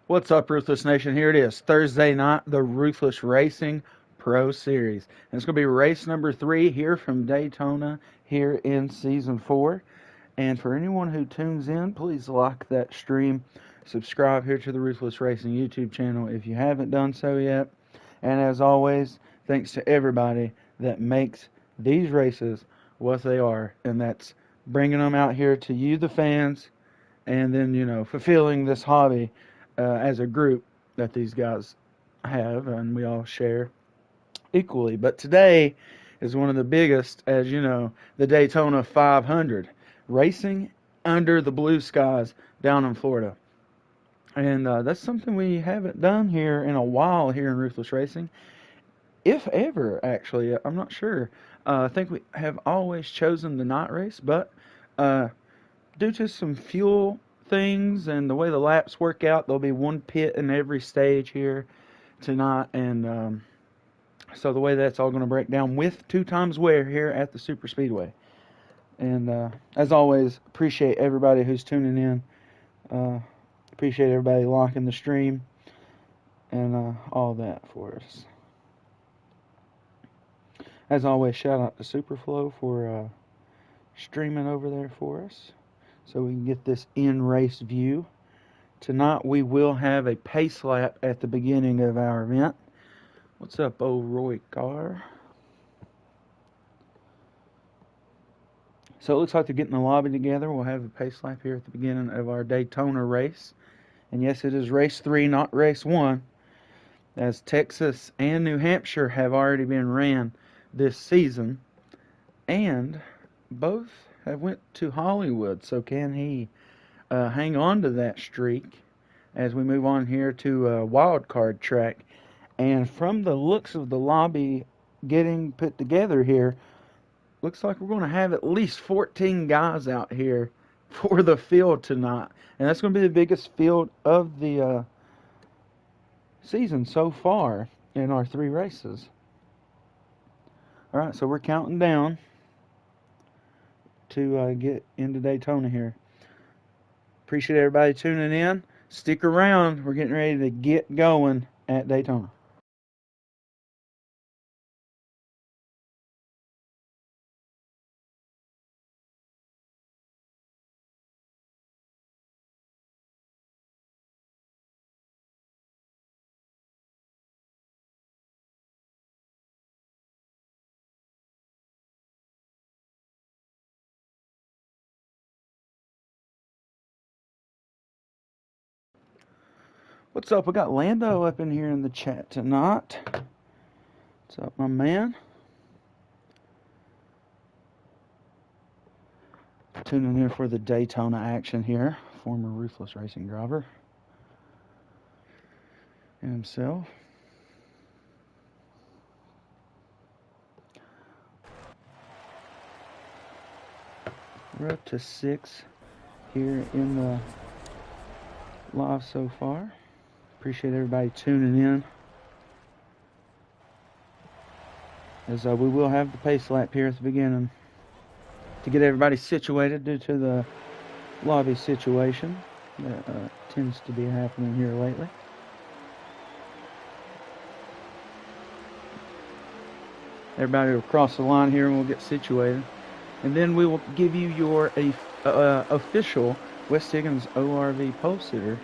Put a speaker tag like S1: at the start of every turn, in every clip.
S1: What's up, Ruthless Nation? Here it is, Thursday night, the Ruthless Racing Pro Series. And it's going to be race number 3 here from Daytona here in Season 4. And for anyone who tunes in, please like that stream. Subscribe here to the Ruthless Racing YouTube channel if you haven't done so yet. And as always, thanks to everybody that makes these races what they are. And that's bringing them out here to you, the fans, and then, fulfilling this hobby as a group that these guys have and we all share equally. But today is one of the biggest, as you know, the Daytona 500, racing under the blue skies down in Florida. And that's something we haven't done here in a while here in Ruthless Racing, if ever, actually. I'm not sure. I think we have always chosen the night race, but due to some fuel things and the way the laps work out, there'll be one pit in every stage here tonight, and so the way that's all going to break down with 2 times wear here at the Super Speedway. And as always, appreciate everybody who's tuning in. Appreciate everybody liking the stream and all that for us. As always, shout out to Superflow for streaming over there for us, so we can get this in-race view. Tonight we will have a pace lap at the beginning of our event. What's up, old Roy Carr? So it looks like they're getting the lobby together. We'll have a pace lap here at the beginning of our Daytona race. And yes, it is race 3, not race 1, as Texas and New Hampshire have already been ran this season. And both have went to Hollywood, so can he hang on to that streak as we move on here to a wild card track? And from the looks of the lobby getting put together here, looks like we're going to have at least 14 guys out here for the field tonight, and that's going to be the biggest field of the season so far in our 3 races. All right, so we're counting down to get into Daytona here. Appreciate everybody tuning in. Stick around. We're getting ready to get going at Daytona. What's up? We got Lando up in here in the chat tonight. What's up, my man? Tuning in for the Daytona action here. Former Ruthless Racing driver himself. We're up to 6 here in the live so far. Appreciate everybody tuning in, as we will have the pace lap here at the beginning to get everybody situated due to the lobby situation that tends to be happening here lately. Everybody will cross the line here and we'll get situated, and then we will give you your official West Higgins ORV pole sitter.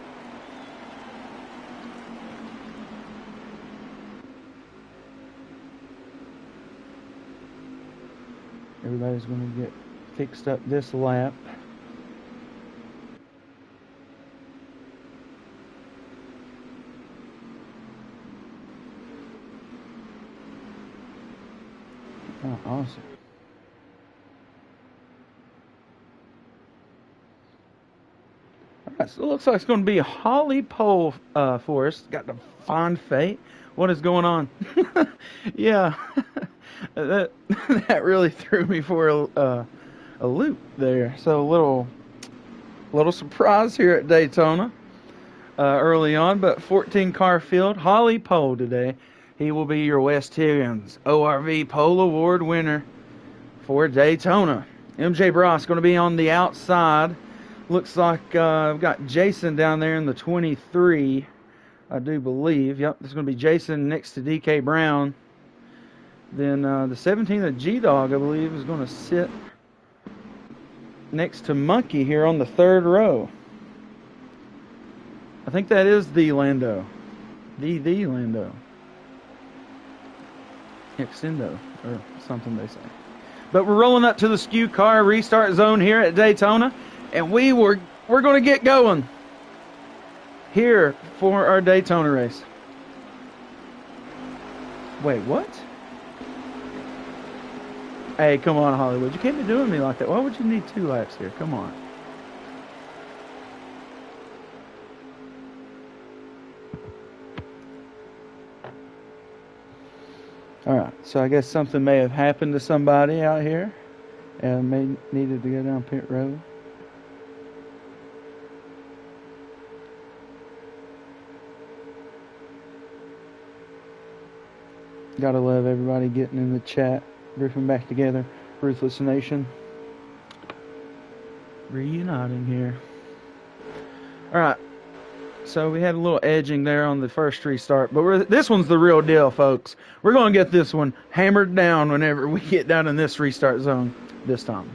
S1: Everybody's going to get fixed up this lap. Oh, awesome. Alright, so it looks like it's going to be a Holly pole for us. Got the Fond Fate. What is going on? Yeah. that really threw me for a loop there. So a little surprise here at Daytona early on, but 14 car field. Holly pole today. He will be your West Higgins ORV Pole Award winner for Daytona. MJ Bross going to be on the outside Looks like I've got Jason down there in the 23, I do believe. Yep, there's going to be Jason next to DK Brown. Then the 17 of G-Dog, I believe, is going to sit next to Monkey here on the 3rd row. I think that is the Lando. The Lando. Extendo, or something they say. But we're rolling up to the skew car restart zone here at Daytona, and we're going to get going here for our Daytona race. Wait, what? Hey, come on, Hollywood. You can't be doing me like that. Why would you need 2 laps here? Come on. Alright, so I guess something may have happened to somebody out here and needed to go down pit road. Gotta love everybody getting in the chat, riffing back together. Ruthless Nation. Reuniting here. Alright. So we had a little edging there on the first restart, but this one's the real deal, folks. We're going to get this one hammered down whenever we get down in this restart zone this time.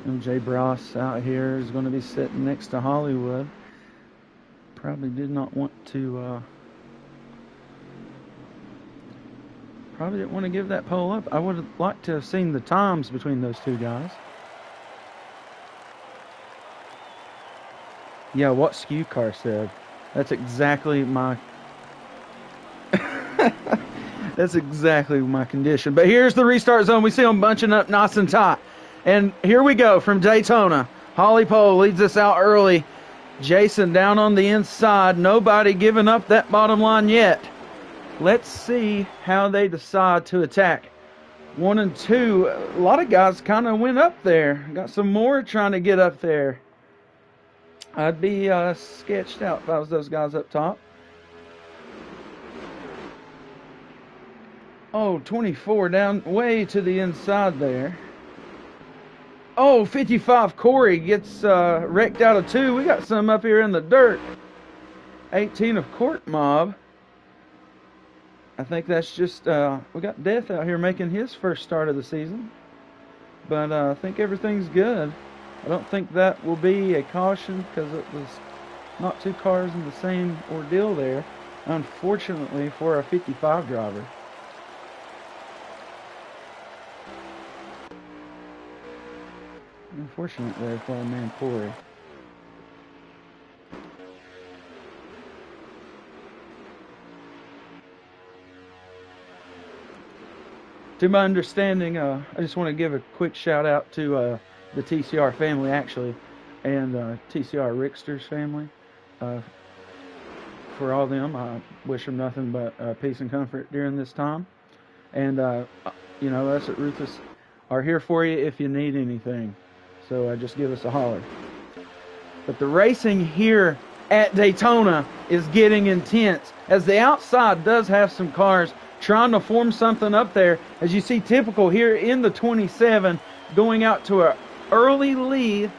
S1: MJ Bross out here is going to be sitting next to Hollywood. Probably did not want to... Probably didn't want to give that pole up. I would have liked to have seen the times between those two guys. Yeah, what skew car said. That's exactly my... That's exactly my condition. But here's the restart zone. We see them bunching up nice and tight. And here we go from Daytona. Holly Pole leads us out early. Jason down on the inside. Nobody giving up that bottom line yet. Let's see how they decide to attack. 1 and 2, a lot of guys kind of went up there. Got some more trying to get up there. I'd be sketched out if I was those guys up top. Oh, 24 down way to the inside there. Oh, 55 Corey gets wrecked out of 2. We got some up here in the dirt. 18 of Court Mob. I think that's just, we got Death out here making his first start of the season. But I think everything's good. I don't think that will be a caution because it was not 2 cars in the same ordeal there, unfortunately, for a 55 driver. Unfortunate there for our man Corey. To my understanding, I just want to give a quick shout out to the TCR family, actually, and TCR Rickster's family. For all of them, I wish them nothing but peace and comfort during this time. And, you know, us at Ruthless are here for you if you need anything. So just give us a holler. But the racing here at Daytona is getting intense, as the outside does have some cars trying to form something up there. As you see, typical here in the 27, going out to an early lead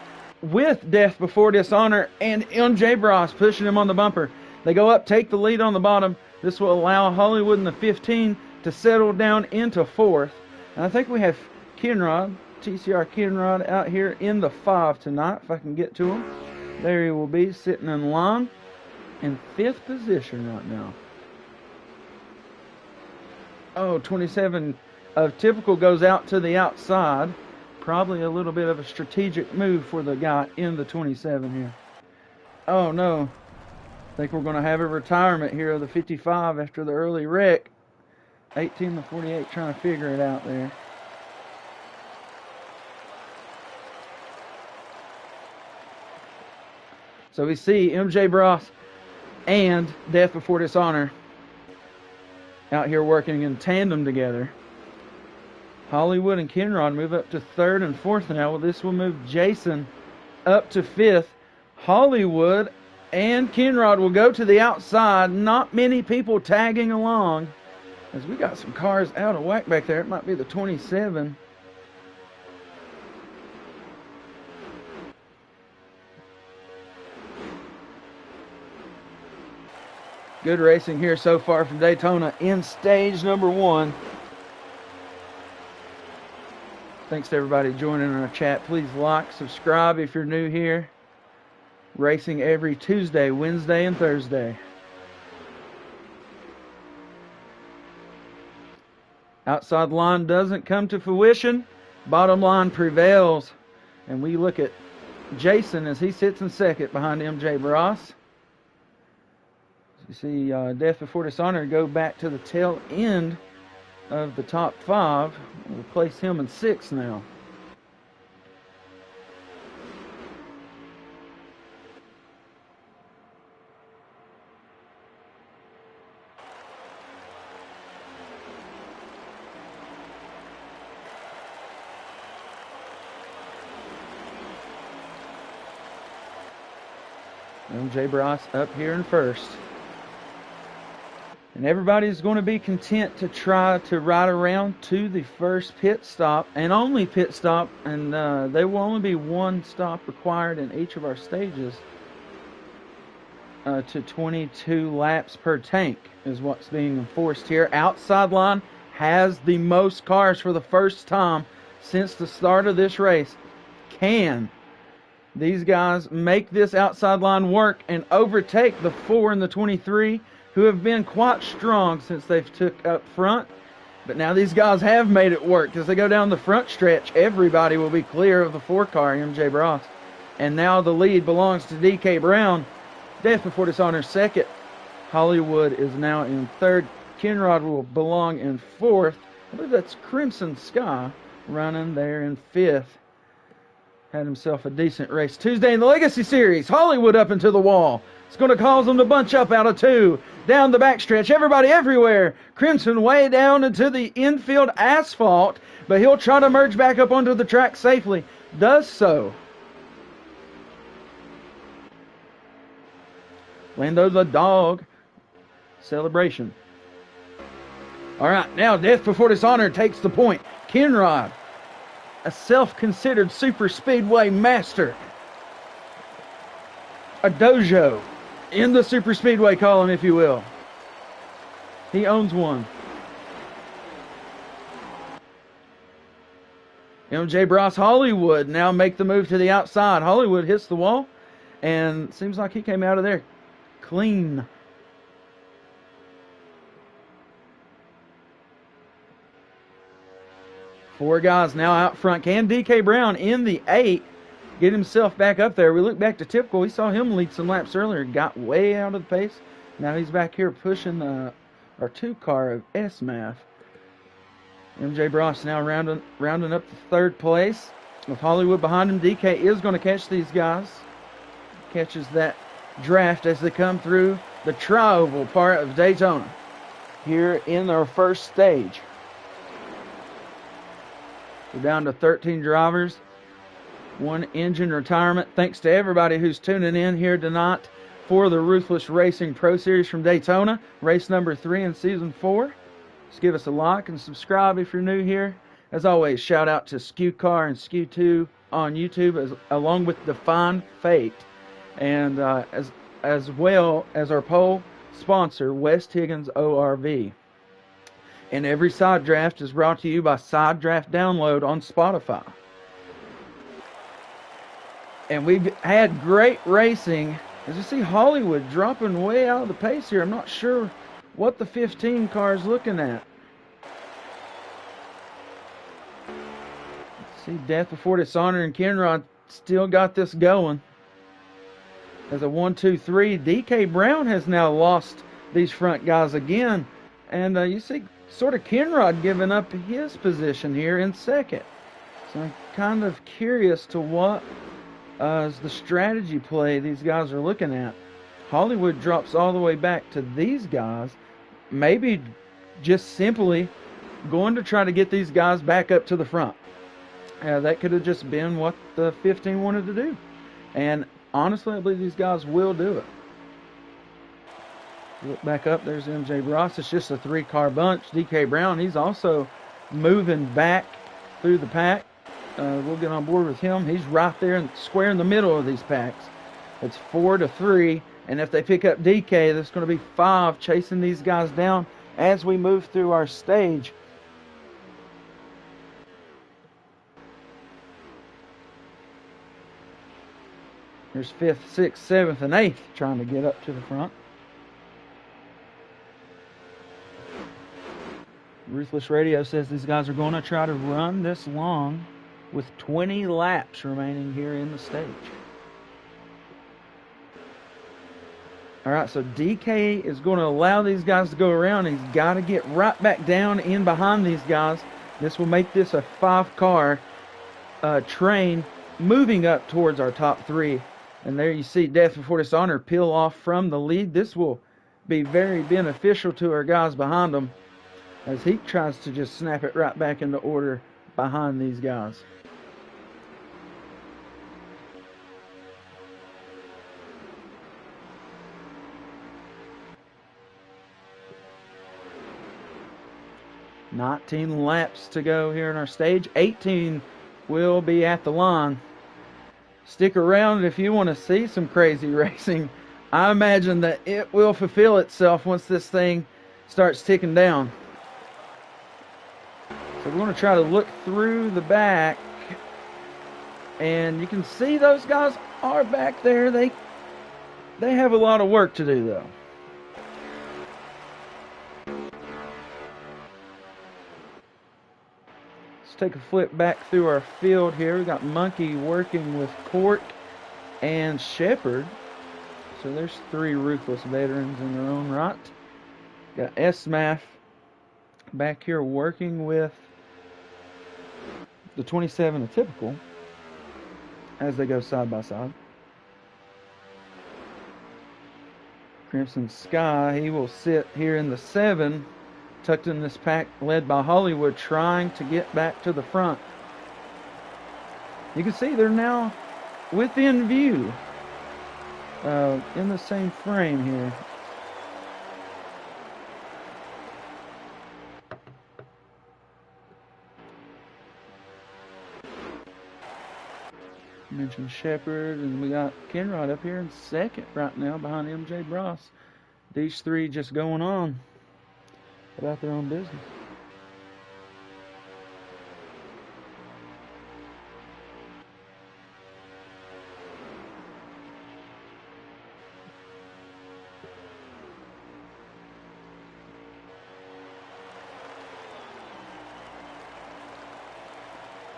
S1: with Death Before Dishonor and MJ Bross pushing him on the bumper. They go up, take the lead on the bottom. This will allow Hollywood in the 15 to settle down into 4th. And I think we have Kenrod, TCR Kenrod, out here in the 5 tonight, if I can get to him. There he will be, sitting in line in 5th position right now. Oh, 27 of Typical goes out to the outside. Probably a little bit of a strategic move for the guy in the 27 here. Oh, no. I think we're going to have a retirement here of the 55 after the early wreck. 18 to 48 trying to figure it out there. So we see MJ Bross and Death Before Dishonor out here working in tandem together. Hollywood and Kenrod move up to 3rd and 4th now. Well, this will move Jason up to 5th. Hollywood And Kinrod will go to the outside. Not many people tagging along, as we got some cars out of whack back there. It might be the 27. Good racing here so far from Daytona in stage number 1. Thanks to everybody joining our chat. Please like, subscribe if you're new here. Racing every Tuesday, Wednesday, and Thursday. Outside line doesn't come to fruition. Bottom line prevails. And we look at Jason as he sits in second behind MJ Ross. You see Death Before Dishonor go back to the tail end of the top 5. We'll place him in 6th now. MJ Ross up here in 1st. And everybody's going to be content to try to ride around to the first pit stop, and only pit stop, and there will only be 1 stop required in each of our stages to 22 laps per tank is what's being enforced here. Outside line has the most cars for the first time since the start of this race. Can these guys make this outside line work and overtake the 4 and the 23, who have been quite strong since they've took up front? But now these guys have made it work. As they go down the front stretch, everybody will be clear of the 4 car, MJ Ross. And now the lead belongs to DK Brown. Death Before Dishonor 2nd. Hollywood is now in 3rd. Kinrod will belong in 4th. I believe that's Crimson Sky running there in 5th. Had himself a decent race Tuesday in the Legacy Series. Hollywood up into the wall. It's going to cause them to bunch up out of 2. Down the backstretch. Everybody everywhere. Crimson way down into the infield asphalt. But he'll try to merge back up onto the track safely. Does so. Lando the dog. Celebration. Alright, now Death Before Dishonor takes the point. Kinrod, a self-considered super speedway master. A dojo in the super speedway column, if you will. He owns one. MJ Ross Hollywood now make the move to the outside. Hollywood hits the wall, and seems like he came out of there clean. Four guys now out front. Can DK Brown in the 8 get himself back up there? We look back to Typical. We saw him lead some laps earlier. Got way out of the pace. Now he's back here pushing our 2 car of S-Math. MJ Ross now rounding up to 3rd place. With Hollywood behind him, DK is going to catch these guys. Catches that draft as they come through the tri-oval part of Daytona here in our first stage. We're down to 13 drivers, 1 engine retirement. Thanks to everybody who's tuning in here tonight for the Ruthless Racing Pro Series from Daytona, race number 3 in Season 4. Just give us a like and subscribe if you're new here. As always, shout out to Skew Car and Skew 2 on YouTube, along with Define Fate, and as well as our poll sponsor, West Higgins ORV. And every side draft is brought to you by Side Draft Download on Spotify. And we've had great racing. As you see, Hollywood dropping way out of the pace here. I'm not sure what the 15 car is looking at. See, Death Before Dishonor and Kinrod still got this going. As a 1-2-3, DK Brown has now lost these front guys again. And you see sort of Kinrod giving up his position here in 2nd. So I'm kind of curious to what is the strategy play these guys are looking at. Hollywood drops all the way back to these guys. Maybe just simply going to try to get these guys back up to the front. That could have just been what the 15 wanted to do. And honestly, I believe these guys will do it. Look back up, there's MJ Ross. It's just a 3-car bunch. DK Brown, he's also moving back through the pack. We'll get on board with him. He's right there and square in the middle of these packs. It's 4-3, and if they pick up DK, there's going to be 5 chasing these guys down as we move through our stage. There's 5th, 6th, 7th, and 8th trying to get up to the front. Ruthless Radio says these guys are going to try to run this long with 20 laps remaining here in the stage. All right, so DK is going to allow these guys to go around. He's got to get right back down in behind these guys. This will make this a 5-car train moving up towards our top 3. And there you see Death Before Dishonor peel off from the lead. This will be very beneficial to our guys behind him, as he tries to just snap it right back into order behind these guys. "19 laps to go here in our stage. 18 will be at the line." Stick around if you want to see some crazy racing. I imagine that it will fulfill itself once this thing starts ticking down. So we're going to try to look through the back, and you can see those guys are back there. They have a lot of work to do, though. Let's take a flip back through our field here. We got Monkey working with Cork and Shepherd. So there's 3 Ruthless veterans in their own right. Got S-Math back here working with the 27 Atypical as they go side by side. Crimson Sky, he will sit here in the 7, tucked in this pack, led by Hollywood, trying to get back to the front. You can see they're now within view, in the same frame here. Mentioned Shepherd, and we got Kenrod up here in 2nd right now behind MJ Bross. These 3 just going on about their own business.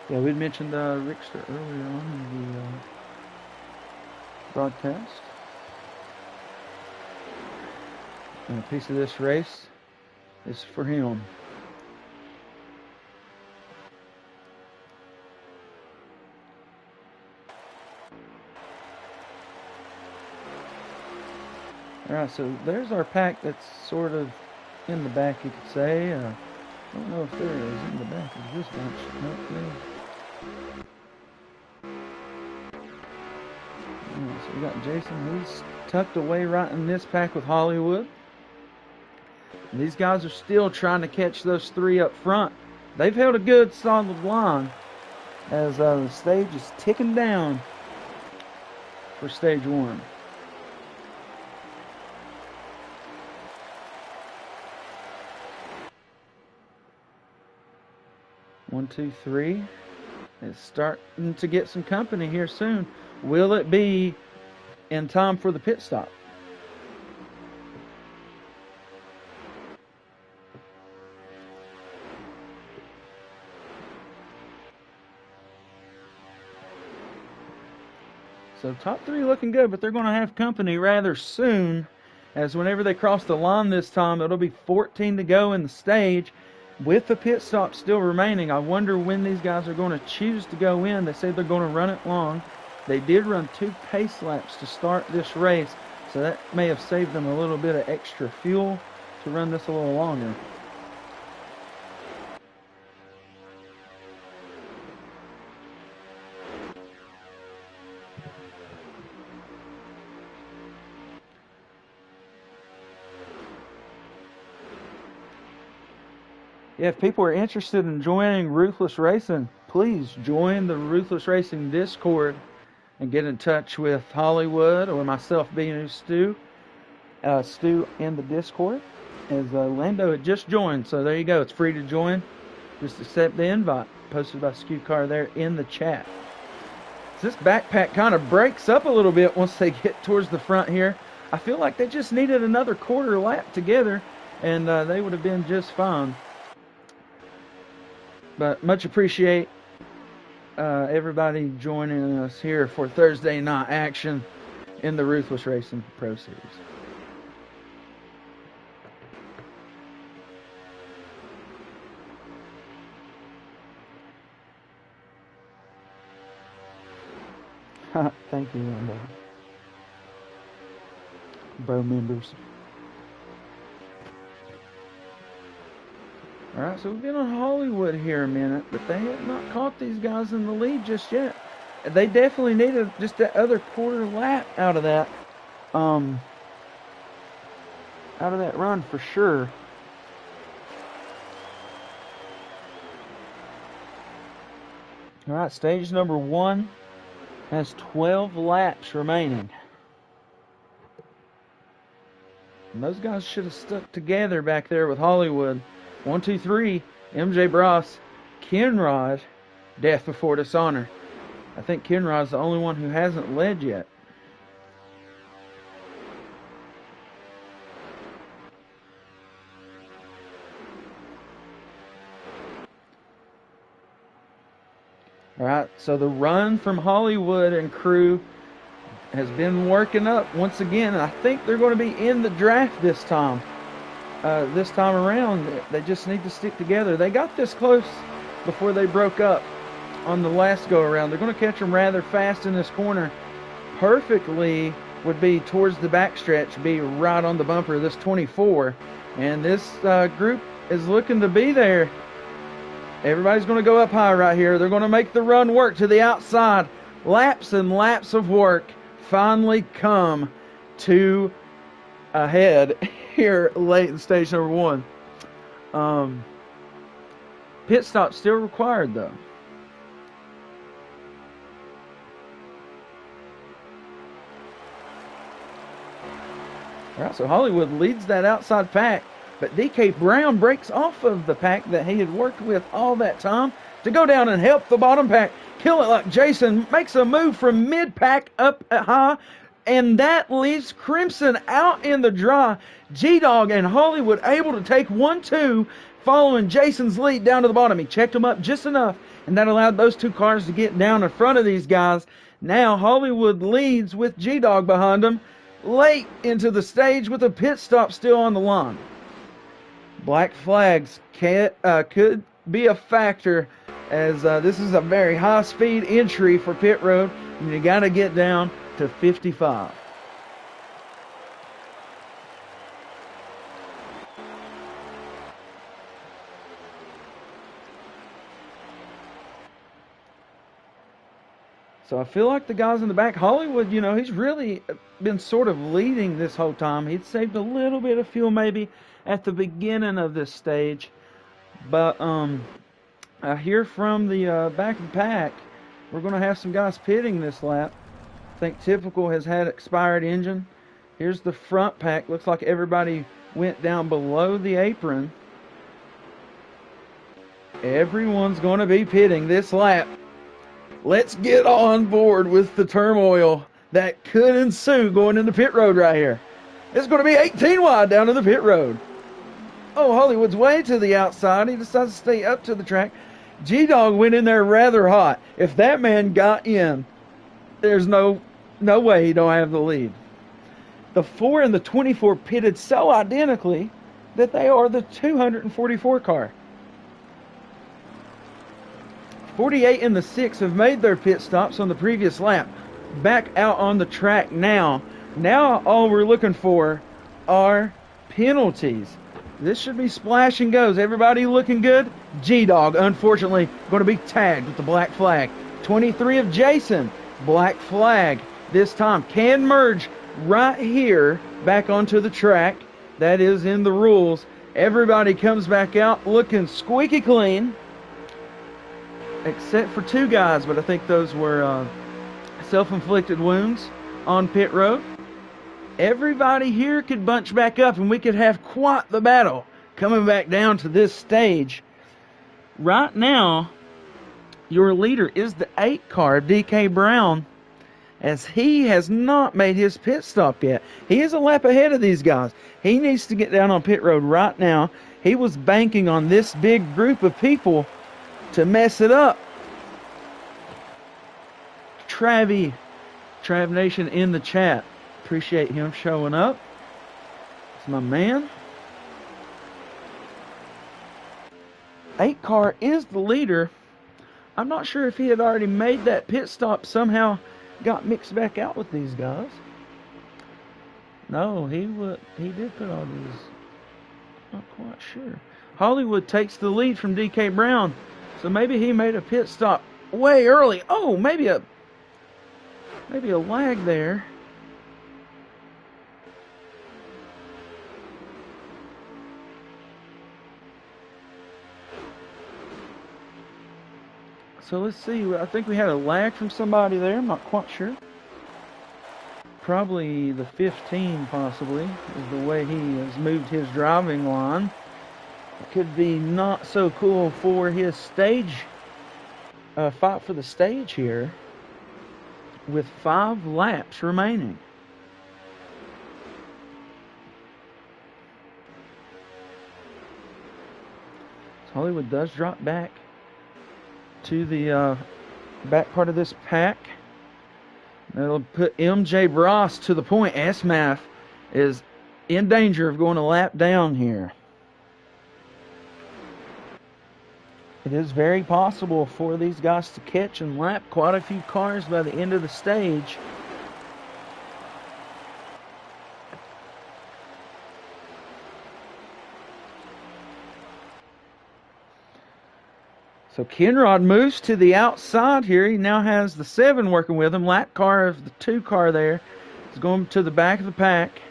S1: Yeah, we'd mentioned Rickster earlier on in the broadcast. And a piece of this race is for him. Alright, so there's our pack that's sort of in the back, you could say. I don't know if there is in the back of this bunch. Nope, there. Alright, so we got Jason. He's tucked away right in this pack with Hollywood. And these guys are still trying to catch those 3 up front. They've held a good solid line as the stage is ticking down for stage 1. One, two, 3. It's starting to get some company here soon. Will it be in time for the pit stop? So top 3 looking good, but they're going to have company rather soon, as whenever they cross the line this time, it'll be 14 to go in the stage. With the pit stop still remaining, I wonder when these guys are going to choose to go in. They say they're going to run it long. They did run 2 pace laps to start this race, so that may have saved them a little bit of extra fuel to run this a little longer. Yeah, if people are interested in joining Ruthless Racing, please join the Ruthless Racing Discord and get in touch with Hollywood or myself, being Stu in the Discord, as Lando had just joined. So there you go. It's free to join. Just accept the invite posted by Skew Car there in the chat. So this backpack kind of breaks up a little bit once they get towards the front here. I feel like they just needed another quarter lap together, and they would have been just fine. But much appreciate everybody joining us here for Thursday night action in the Ruthless Racing Pro Series. Thank you, bro members. Alright, so we've been on Hollywood here a minute, but they have not caught these guys in the lead just yet. They definitely needed just that other quarter lap out of that run for sure. Alright, stage number 1 has 12 laps remaining. And those guys should have stuck together back there with Hollywood. 1, 2, 3, MJ Bros, Kenrod, Death Before Dishonor. I think Kenrod's the only one who hasn't led yet. Alright, so the run from Hollywood and crew has been working up once again, and I think they're going to be in the draft this time. This time around, they just need to stick together. They got this close before they broke up on the last go-around. They're going to catch them rather fast in this corner. Perfectly would be towards the backstretch, be right on the bumper of this 24. And this group is looking to be there. Everybody's going to go up high right here. They're going to make the run work to the outside. Laps and laps of work finally come to a head here late in stage number 1. Pit stop still required though. Alright, so Hollywood leads that outside pack. But DK Brown breaks off of the pack that he had worked with all that time to go down and help the bottom pack kill it like Jason makes a move from mid-pack up high, and that leaves Crimson out in the dry. G-Dog and Hollywood able to take 1-2 following Jason's lead down to the bottom. He checked them up just enough, and that allowed those two cars to get down in front of these guys. Now Hollywood leads with G-Dog behind him late into the stage with a pit stop still on the line. Black flags could be a factor, as this is a very high-speed entry for pit road, and you got to get down to 55. So I feel like the guys in the back, Hollywood, you know, he's really been sort of leading this whole time. He'd saved a little bit of fuel maybe at the beginning of this stage. But I hear from the back of the pack, we're going to have some guys pitting this lap. I think Typical has had expired engine. Here's the front pack. Looks like everybody went down below the apron. Everyone's going to be pitting this lap. Let's get on board with the turmoil that could ensue going into pit road right here. It's going to be 18 wide down to the pit road. Oh, Hollywood's way to the outside. He decides to stay up to the track. G-Dog went in there rather hot. If that man got in, there's no way he don't have the lead. The 4 and the 24 pitted so identically that they are the 244 car. 48 and the 6 have made their pit stops on the previous lap. Back out on the track now. Now all we're looking for are penalties. This should be splash and goes. Everybody looking good. G-Dog, unfortunately, going to be tagged with the black flag. 23 of Jason, black flag. This time can merge right here back onto the track. That is in the rules. Everybody comes back out looking squeaky clean, except for 2 guys, but I think those were self-inflicted wounds on pit road. Everybody here could bunch back up and we could have quite the battle coming back down to this stage. Right now, your leader is the 8 car, DK Brown, as he has not made his pit stop yet. He is a lap ahead of these guys. He needs to get down on pit road right now. He was banking on this big group of people to mess it up. Trav Nation in the chat. Appreciate him showing up. It's my man. 8 car is the leader. I'm not sure if he had already made that pit stop, somehow got mixed back out with these guys. No, he did put on his. Not quite sure. Hollywood takes the lead from DK Brown, so maybe he made a pit stop way early. Oh, maybe a lag there. So let's see. I think we had a lag from somebody there. I'm not quite sure. Probably the 15, possibly, is the way he has moved his driving line. It could be not so cool for his stage fight for the stage here, with 5 laps remaining. So Hollywood does drop back to the back part of this pack. That'll put MJ Bross to the point. S-Math is in danger of going a lap down here. It is very possible for these guys to catch and lap quite a few cars by the end of the stage. So Kenrod moves to the outside here. He now has the 7 working with him. Lap car of the 2 car there is going to the back of the pack.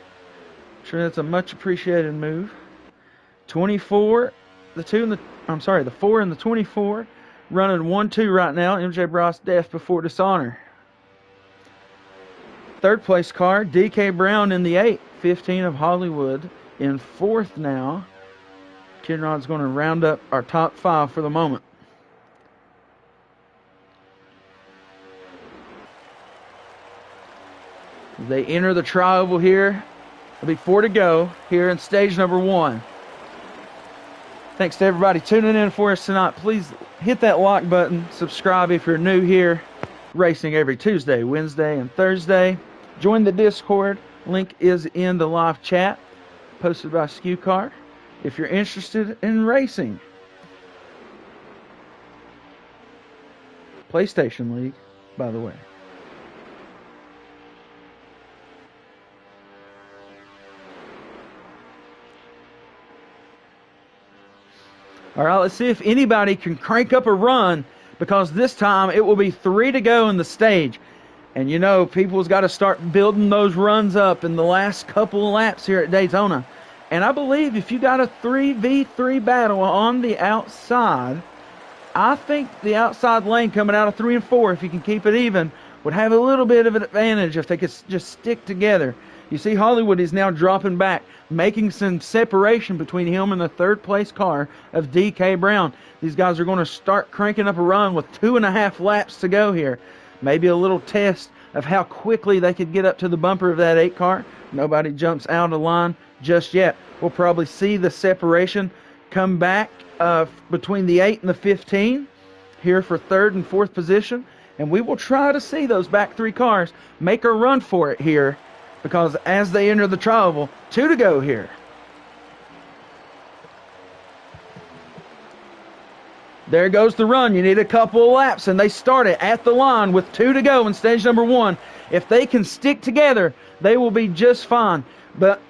S1: I'm sure that's a much appreciated move. 24, the 4 and the 24 running 1-2 right now. MJ Bross death before dishonor. 3rd place car, DK Brown in the 8. 15 of Hollywood in 4th now. Kenrod's going to round up our top 5 for the moment. They enter the tri-oval here. There'll be 4 to go here in stage number 1. Thanks to everybody tuning in for us tonight. Please hit that like button. Subscribe if you're new here. Racing every Tuesday, Wednesday, and Thursday. Join the Discord. Link is in the live chat posted by SKUCar if you're interested in racing. PlayStation League, by the way. All right, let's see if anybody can crank up a run, because this time it will be 3 to go in the stage. And you know, people's got to start building those runs up in the last couple of laps here at Daytona. And I believe if you got a 3v3 battle on the outside, I think the outside lane coming out of 3 and 4, if you can keep it even, would have a little bit of an advantage if they could just stick together. You see Hollywood is now dropping back, making some separation between him and the 3rd place car of DK Brown. These guys are going to start cranking up a run with 2.5 laps to go here. Maybe a little test of how quickly they could get up to the bumper of that 8 car. Nobody jumps out of line just yet. We'll probably see the separation come back between the 8 and the 15 here for 3rd and 4th position. And we will try to see those back 3 cars make a run for it here, because as they enter the tri-oval, 2 to go here. There goes the run. You need a couple of laps, and they start it at the line with 2 to go in stage number 1. If they can stick together, they will be just fine. But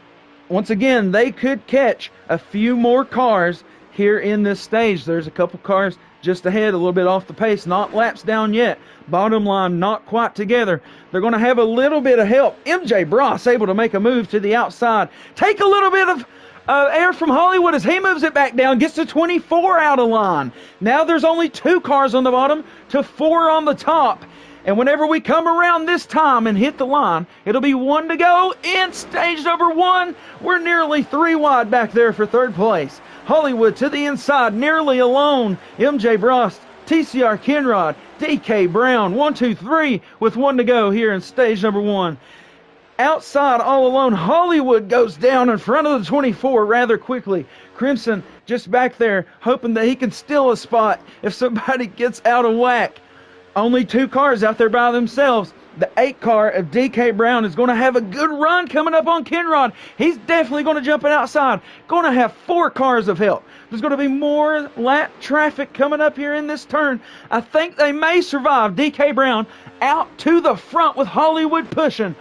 S1: once again, they could catch a few more cars here in this stage. There's a couple cars just ahead, a little bit off the pace, not laps down yet. Bottom line, not quite together. They're going to have a little bit of help. MJ Bross able to make a move to the outside. Take a little bit Air from Hollywood as he moves it back down, gets to 24 out of line. Now there's only 2 cars on the bottom to 4 on the top. And whenever we come around this time and hit the line, it'll be 1 to go in stage number 1. We're nearly 3 wide back there for 3rd place. Hollywood to the inside, nearly alone. MJ Brost, TCR Kenrod, DK Brown, 1, 2, 3 with 1 to go here in stage number 1. Outside, all alone, Hollywood goes down in front of the 24 rather quickly. Crimson just back there, hoping that he can steal a spot if somebody gets out of whack. Only 2 cars out there by themselves. The 8 car of DK Brown is going to have a good run coming up on Kenrod. He's definitely going to jump it outside. Going to have 4 cars of help. There's going to be more lap traffic coming up here in this turn. I think they may survive. DK Brown out to the front with Hollywood pushing.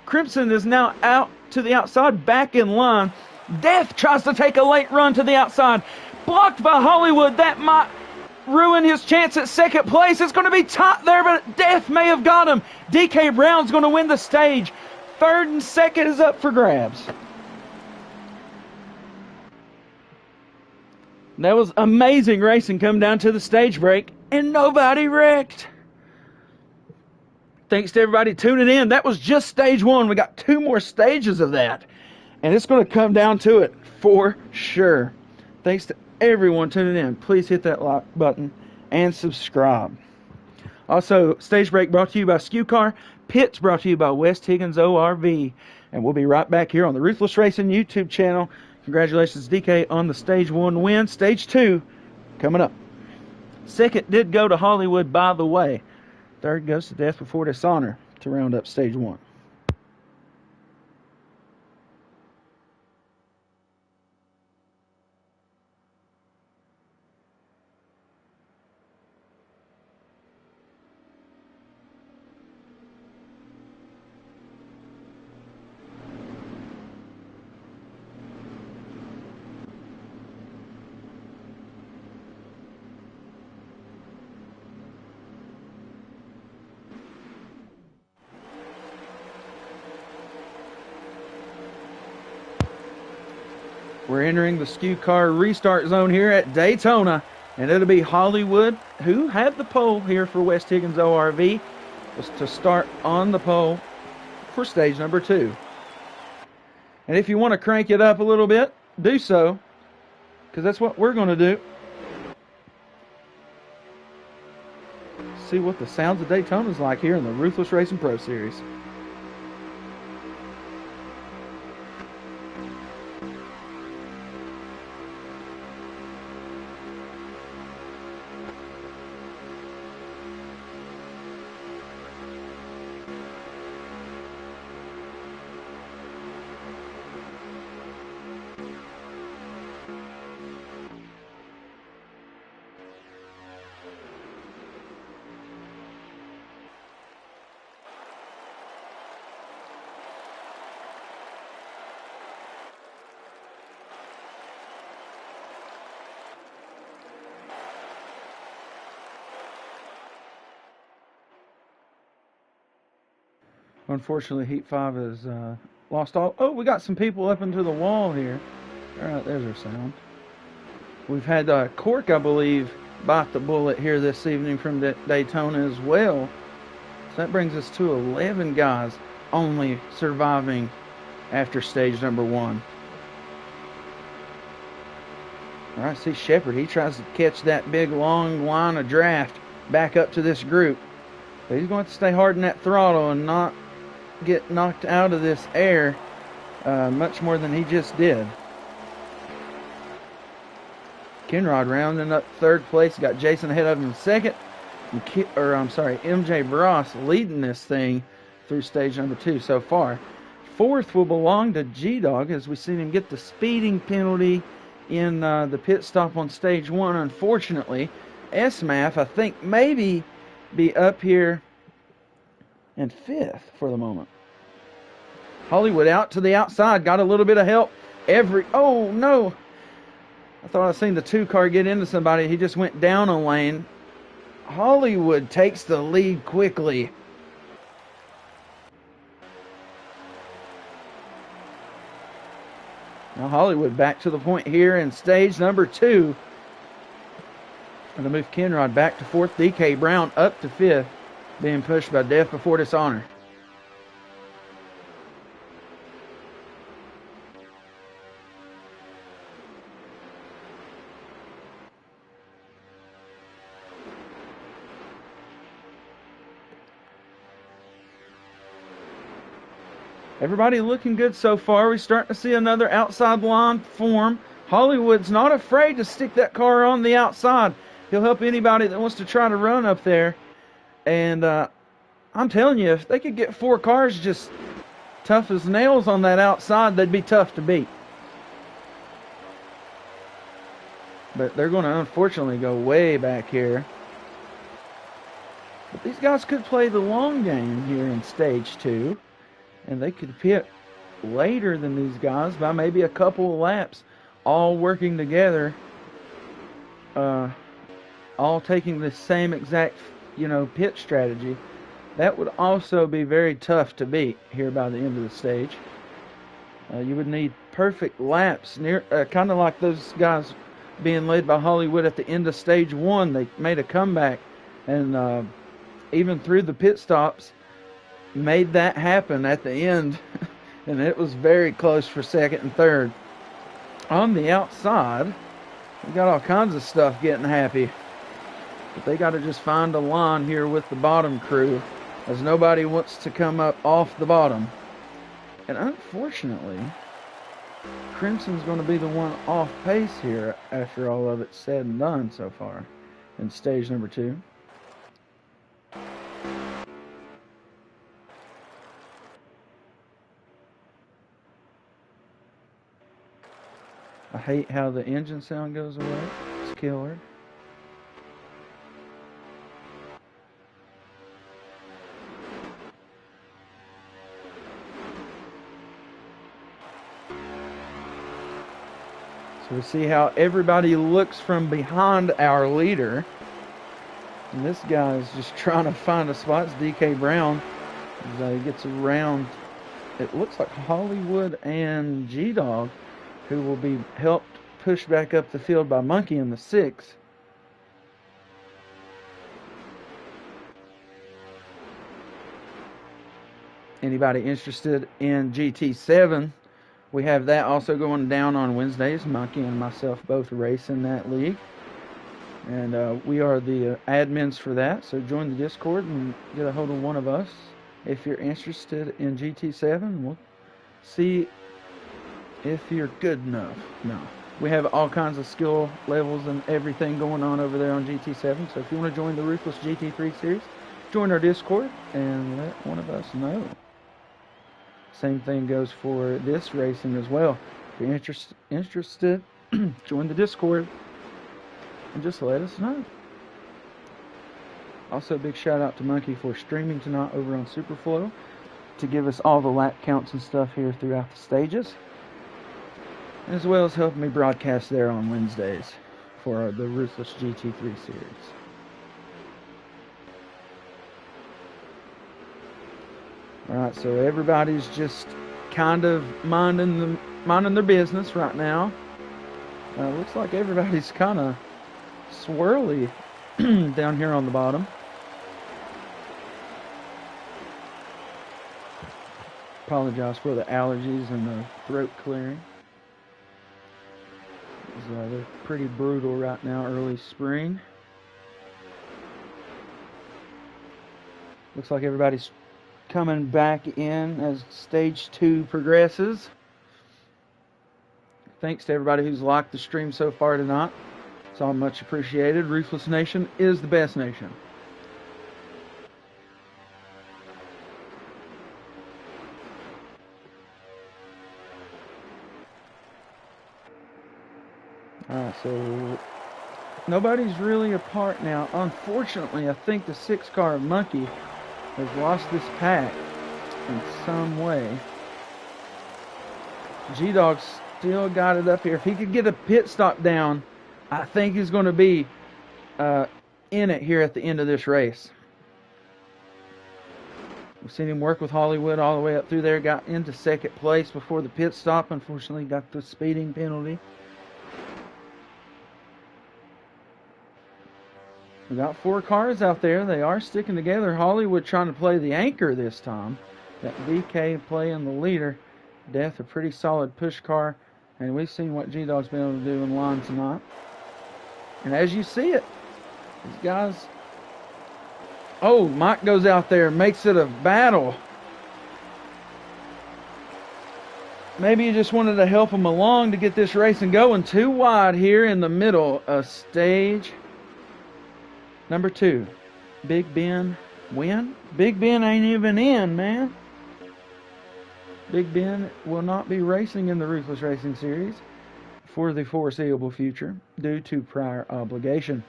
S1: Crimson is now out to the outside, back in line. Death tries to take a late run to the outside. Blocked by Hollywood. That might ruin his chance at 2nd place. It's going to be tight there, but Death may have got him. DK Brown's going to win the stage. 3rd and 2nd is up for grabs. That was amazing racing coming down to the stage break, and nobody wrecked. Thanks to everybody tuning in. That was just stage 1. We got 2 more stages of that. And it's going to come down to it for sure. Thanks to everyone tuning in. Please hit that like button and subscribe. Also, Stage Break brought to you by SKU Car. Pits brought to you by West Higgins ORV. And we'll be right back here on the Ruthless Racing YouTube channel. Congratulations, DK, on the Stage 1 win. Stage 2 coming up. 2nd did go to Hollywood, by the way. 3rd goes to Death Before Dishonor to round up stage 1. We're entering the SKU Car restart zone here at Daytona, and it'll be Hollywood, who had the pole here for West Higgins ORV, was to start on the pole for stage number 2. And if you want to crank it up a little bit, do so, because that's what we're going to do. See what the sounds of Daytona is like here in the Ruthless Racing Pro Series. Unfortunately, Heat 5 has lost all... Oh, we got some people up into the wall here. All right, there's our sound. We've had Cork, I believe, bite the bullet here this evening from Daytona as well. So that brings us to 11 guys only surviving after stage number 1. All right, see Shepard. He tries to catch that big, long line of draft back up to this group. But he's going to stay hard in that throttle and not get knocked out of this air much more than he just did. Kenrod rounding up 3rd place. Got Jason ahead of him in 2nd. MJ Bross leading this thing through stage number 2 so far. 4th will belong to G-Dog as we seen him get the speeding penalty in the pit stop on stage 1. Unfortunately, SMAF, I think, maybe be up here in 5th for the moment. Hollywood out to the outside, got a little bit of help. Oh no! I thought I seen the 2 car get into somebody. He just went down a lane. Hollywood takes the lead quickly. Now Hollywood back to the point here in stage number 2. And to move Kenrod back to 4th. DK Brown up to 5th. Being pushed by Death Before Dishonor. Everybody looking good so far. We're starting to see another outside line form. Hollywood's not afraid to stick that car on the outside. He'll help anybody that wants to try to run up there. And I'm telling you, if they could get 4 cars just tough as nails on that outside, they'd be tough to beat. But they're going to unfortunately go way back here. But these guys could play the long game here in stage 2. And they could pit later than these guys by maybe a couple of laps, all working together, all taking the same exact, pit strategy. That would also be very tough to beat here by the end of the stage. You would need perfect laps, kind of like those guys being led by Hollywood at the end of stage 1. They made a comeback, and even through the pit stops, made that happen at the end, and it was very close for 2nd and 3rd. On the outside, we got all kinds of stuff getting happy, but they got to just find a line here with the bottom crew, as nobody wants to come up off the bottom. And unfortunately, Crimson's going to be the one off pace here after all of it's said and done so far in stage number 2. I hate how the engine sound goes away. It's killer. So we see how everybody looks from behind our leader. And this guy is just trying to find a spot. It's DK Brown. As he gets around, it looks like Hollywood and G-Dog, who will be helped push back up the field by Monkey in the 6. Anybody interested in GT7, we have that also going down on Wednesdays. Monkey and myself both race in that league. And we are the admins for that, so join the Discord and get a hold of one of us if you're interested in GT7. We'll see if you're good enough. No. We have all kinds of skill levels and everything going on over there on GT7. So if you want to join the Ruthless GT3 series, join our Discord and let one of us know. Same thing goes for this racing as well. If you're interested, join the Discord and just let us know. Also, a big shout out to Monkey for streaming tonight over on Superflow to give us all the lap counts and stuff here throughout the stages, as well as helping me broadcast there on Wednesdays for the Ruthless GT3 series. Alright, so everybody's just kind of minding their business right now. Looks like everybody's kind of swirly down here on the bottom. Apologize for the allergies and the throat clearing. They're pretty brutal right now, early spring. Looks like everybody's coming back in as stage 2 progresses. Thanks to everybody who's liked the stream so far tonight. It's all much appreciated. Ruthless Nation is the best nation. Alright, so nobody's really apart now. Unfortunately, I think the 6-car Monkey has lost this pack in some way. G-Dog's still got it up here. If he could get a pit stop down, I think he's going to be in it here at the end of this race. We've seen him work with Hollywood all the way up through there. Got into second place before the pit stop. Unfortunately, got the speeding penalty. We got 4 cars out there. They are sticking together. Hollywood trying to play the anchor this time. Got DK playing the leader. Death, a pretty solid push car. And we've seen what G-Dog's been able to do in line tonight. And as you see it, these guys... Oh, Mike goes out there and makes it a battle. Maybe you just wanted to help him along to get this racing going. 2 wide here in the middle of stage number 2. Big Ben win. Big Ben ain't even in, man. Big Ben will not be racing in the Ruthless Racing Series for the foreseeable future due to prior obligation.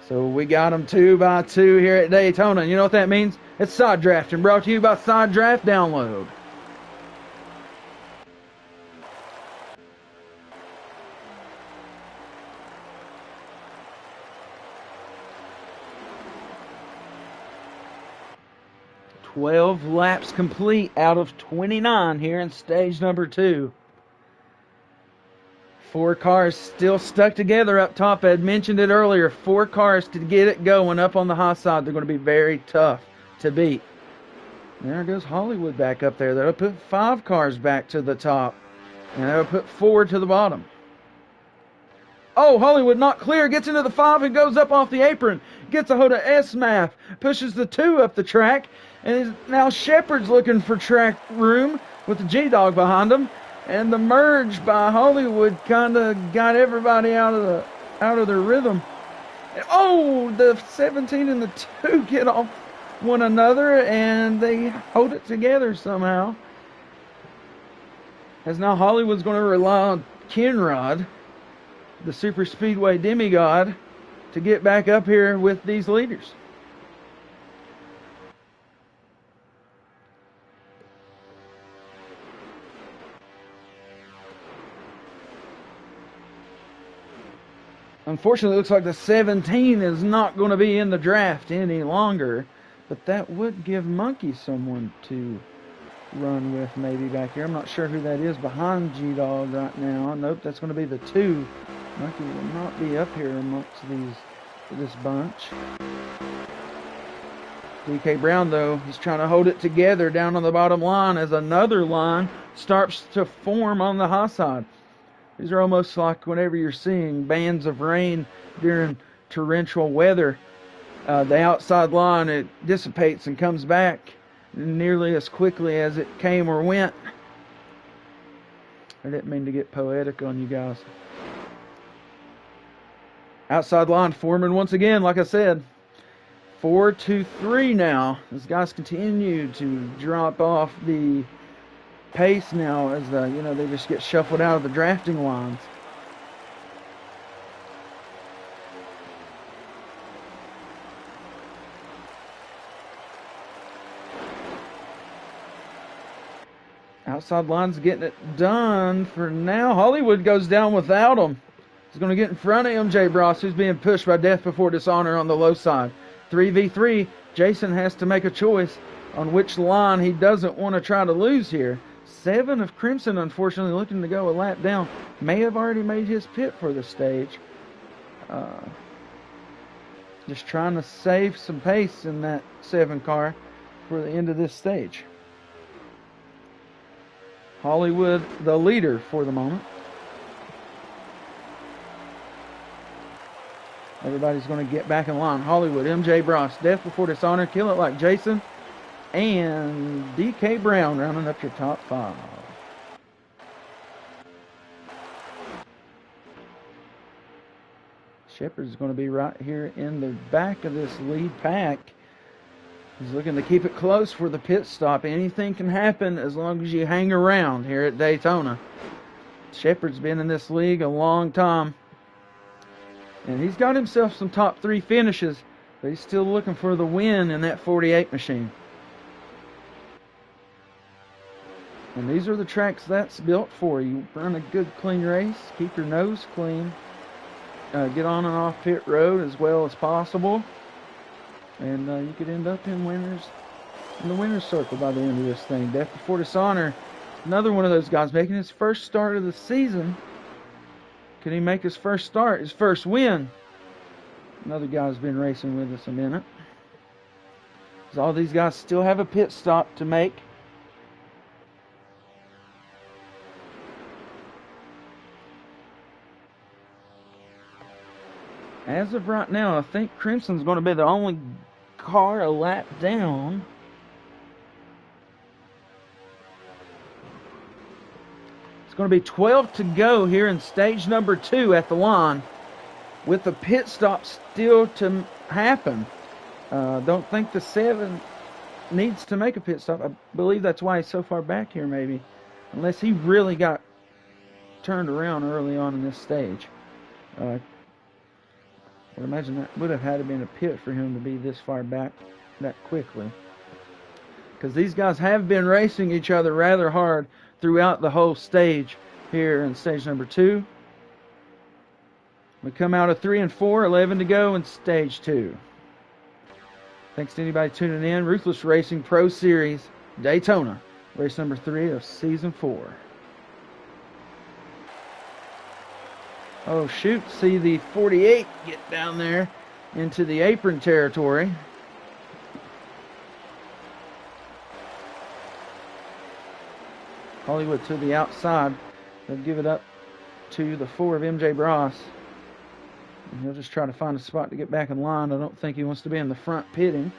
S1: So we got them 2 by 2 here at Daytona. You know what that means? It's Side Drafting, brought to you by Side Draft Download. "12 laps complete out of 29 here in stage number 2. 4 cars still stuck together up top. I had mentioned it earlier. 4 cars to get it going up on the high side. They're going to be very tough to beat. There goes Hollywood back up there. That'll put 5 cars back to the top. And that'll put 4 to the bottom. Oh, Hollywood not clear. Gets into the 5 and goes up off the apron. Gets a hold of S-Map. Pushes the 2 up the track. And now Shepard's looking for track room with the G-Dog behind him. And the merge by Hollywood kind of got everybody out of their rhythm. And, oh, the 17 and the 2 get off one another, and they hold it together somehow. As now Hollywood's going to rely on Kenrod, the super speedway demigod, to get back up here with these leaders. Unfortunately, it looks like the 17 is not going to be in the draft any longer. But that would give Monkey someone to run with maybe back here. I'm not sure who that is behind G-Dog right now. Nope, that's going to be the 2. Monkey will not be up here amongst this bunch. DK Brown, though, he's trying to hold it together down on the bottom line as another line starts to form on the high side. These are almost like whenever you're seeing bands of rain during torrential weather. The outside line, it dissipates and comes back nearly as quickly as it came or went. I didn't mean to get poetic on you guys. Outside line forming once again, like I said. 4-3 now. These guys continue to drop off the pace now as they just get shuffled out of the drafting lines. Outside line's getting it done for now. Hollywood goes down without him. He's going to get in front of MJ Bross, who's being pushed by Death Before Dishonor on the low side. 3v3. Jason has to make a choice on which line he doesn't want to try to lose here. 7 of Crimson, unfortunately, looking to go a lap down. May have already made his pit for the stage. Just trying to save some pace in that 7 car for the end of this stage. Hollywood, the leader for the moment. Everybody's going to get back in line. Hollywood, MJ Bross, Death Before Dishonor, Kill It Like Jason, and DK Brown rounding up your top 5. Shepard's going to be right here in the back of this lead pack. He's looking to keep it close for the pit stop. Anything can happen as long as you hang around here at Daytona. Shepard's been in this league a long time. And he's got himself some top 3 finishes, but he's still looking for the win in that 48 machine. And these are the tracks that's built for. You run a good, clean race, keep your nose clean, get on and off pit road as well as possible, and you could end up in the winner's circle by the end of this thing. Death Before Dishonor, another one of those guys making his first start of the season. Can he make his first start, his first win? Another guy's been racing with us a minute. So all these guys still have a pit stop to make. As of right now, I think Crimson's going to be the only car a lap down. It's going to be 12 to go here in stage number 2 at the line, with the pit stop still to happen. Don't think the 7 needs to make a pit stop. I believe that's why he's so far back here, maybe. Unless he really got turned around early on in this stage. I would imagine that would have had to be in a pit for him to be this far back that quickly. Because these guys have been racing each other rather hard throughout the whole stage here in stage number 2. We come out of 3 and 4, 11 to go in stage 2. Thanks to anybody tuning in. Ruthless Racing Pro Series, Daytona, race number 3 of season 4. Oh shoot, see the 48 get down there into the apron territory. Hollywood to the outside. They'll give it up to the 4 of MJ Bross. And he'll just try to find a spot to get back in line. I don't think he wants to be in the front pitting.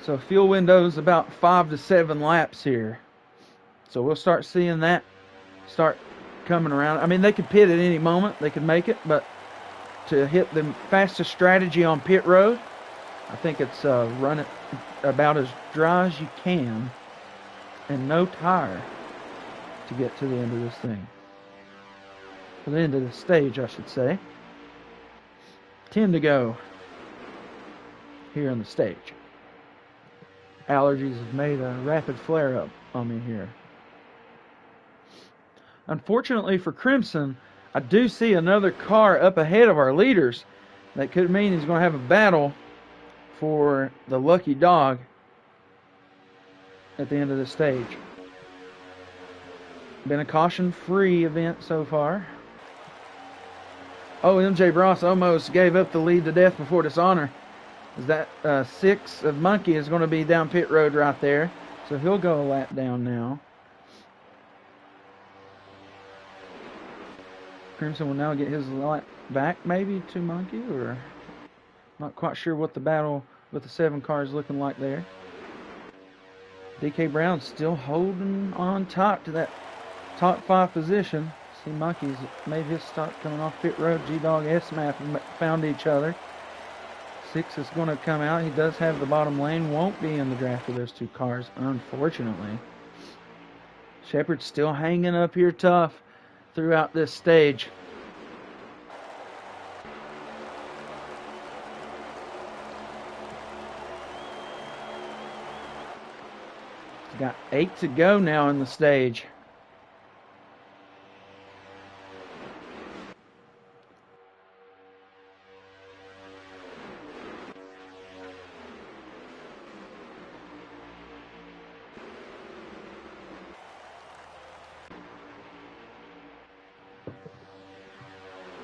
S1: So fuel window's about 5 to 7 laps here. So we'll start seeing that start coming around. I mean, they could pit at any moment. They could make it, but to hit the fastest strategy on pit road, I think it's run it about as dry as you can and no tire to get to the end of this thing. To the end of the stage, I should say. 10 to go here on the stage. Allergies have made a rapid flare-up on me here. Unfortunately for Crimson, I do see another car up ahead of our leaders. That could mean he's going to have a battle for the lucky dog at the end of the stage. Been a caution-free event so far. Oh, MJ Bross almost gave up the lead to Death Before Dishonor. That 6 of Monkey is going to be down pit road right there. So he'll go a lap down now. Crimson will now get his lap back maybe to Monkey, or not quite sure what the battle with the 7 car is looking like there. DK Brown still holding on tight to that top 5 position. See, Monkey's made his start coming off pit road. G-Dog, S-Map found each other. 6 is going to come out. He does have the bottom lane. Won't be in the draft of those 2 cars, unfortunately. Shepard's still hanging up here tough throughout this stage. He's got 8 to go now in the stage.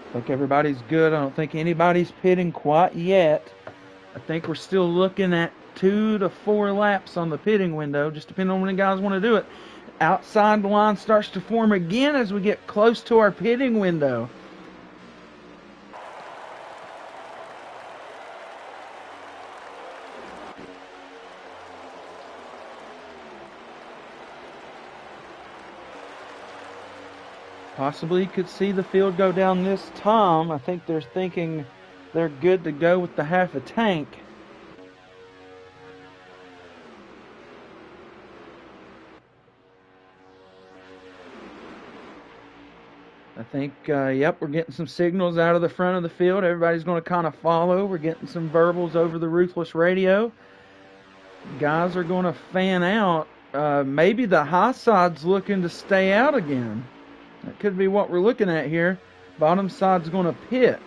S1: I think everybody's good. I don't think anybody's pitting quite yet. I think we're still looking at 2 to 4 laps on the pitting window, just depending on when the guys want to do it. Outside the line starts to form again as we get close to our pitting window. Possibly could see the field go down this time. I think they're thinking they're good to go with the half a tank. I think, yep, we're getting some signals out of the front of the field. Everybody's going to kind of follow. We're getting some verbals over the Ruthless radio. Guys are going to fan out. Maybe the high side's looking to stay out again. That could be what we're looking at here. Bottom side's going to pit.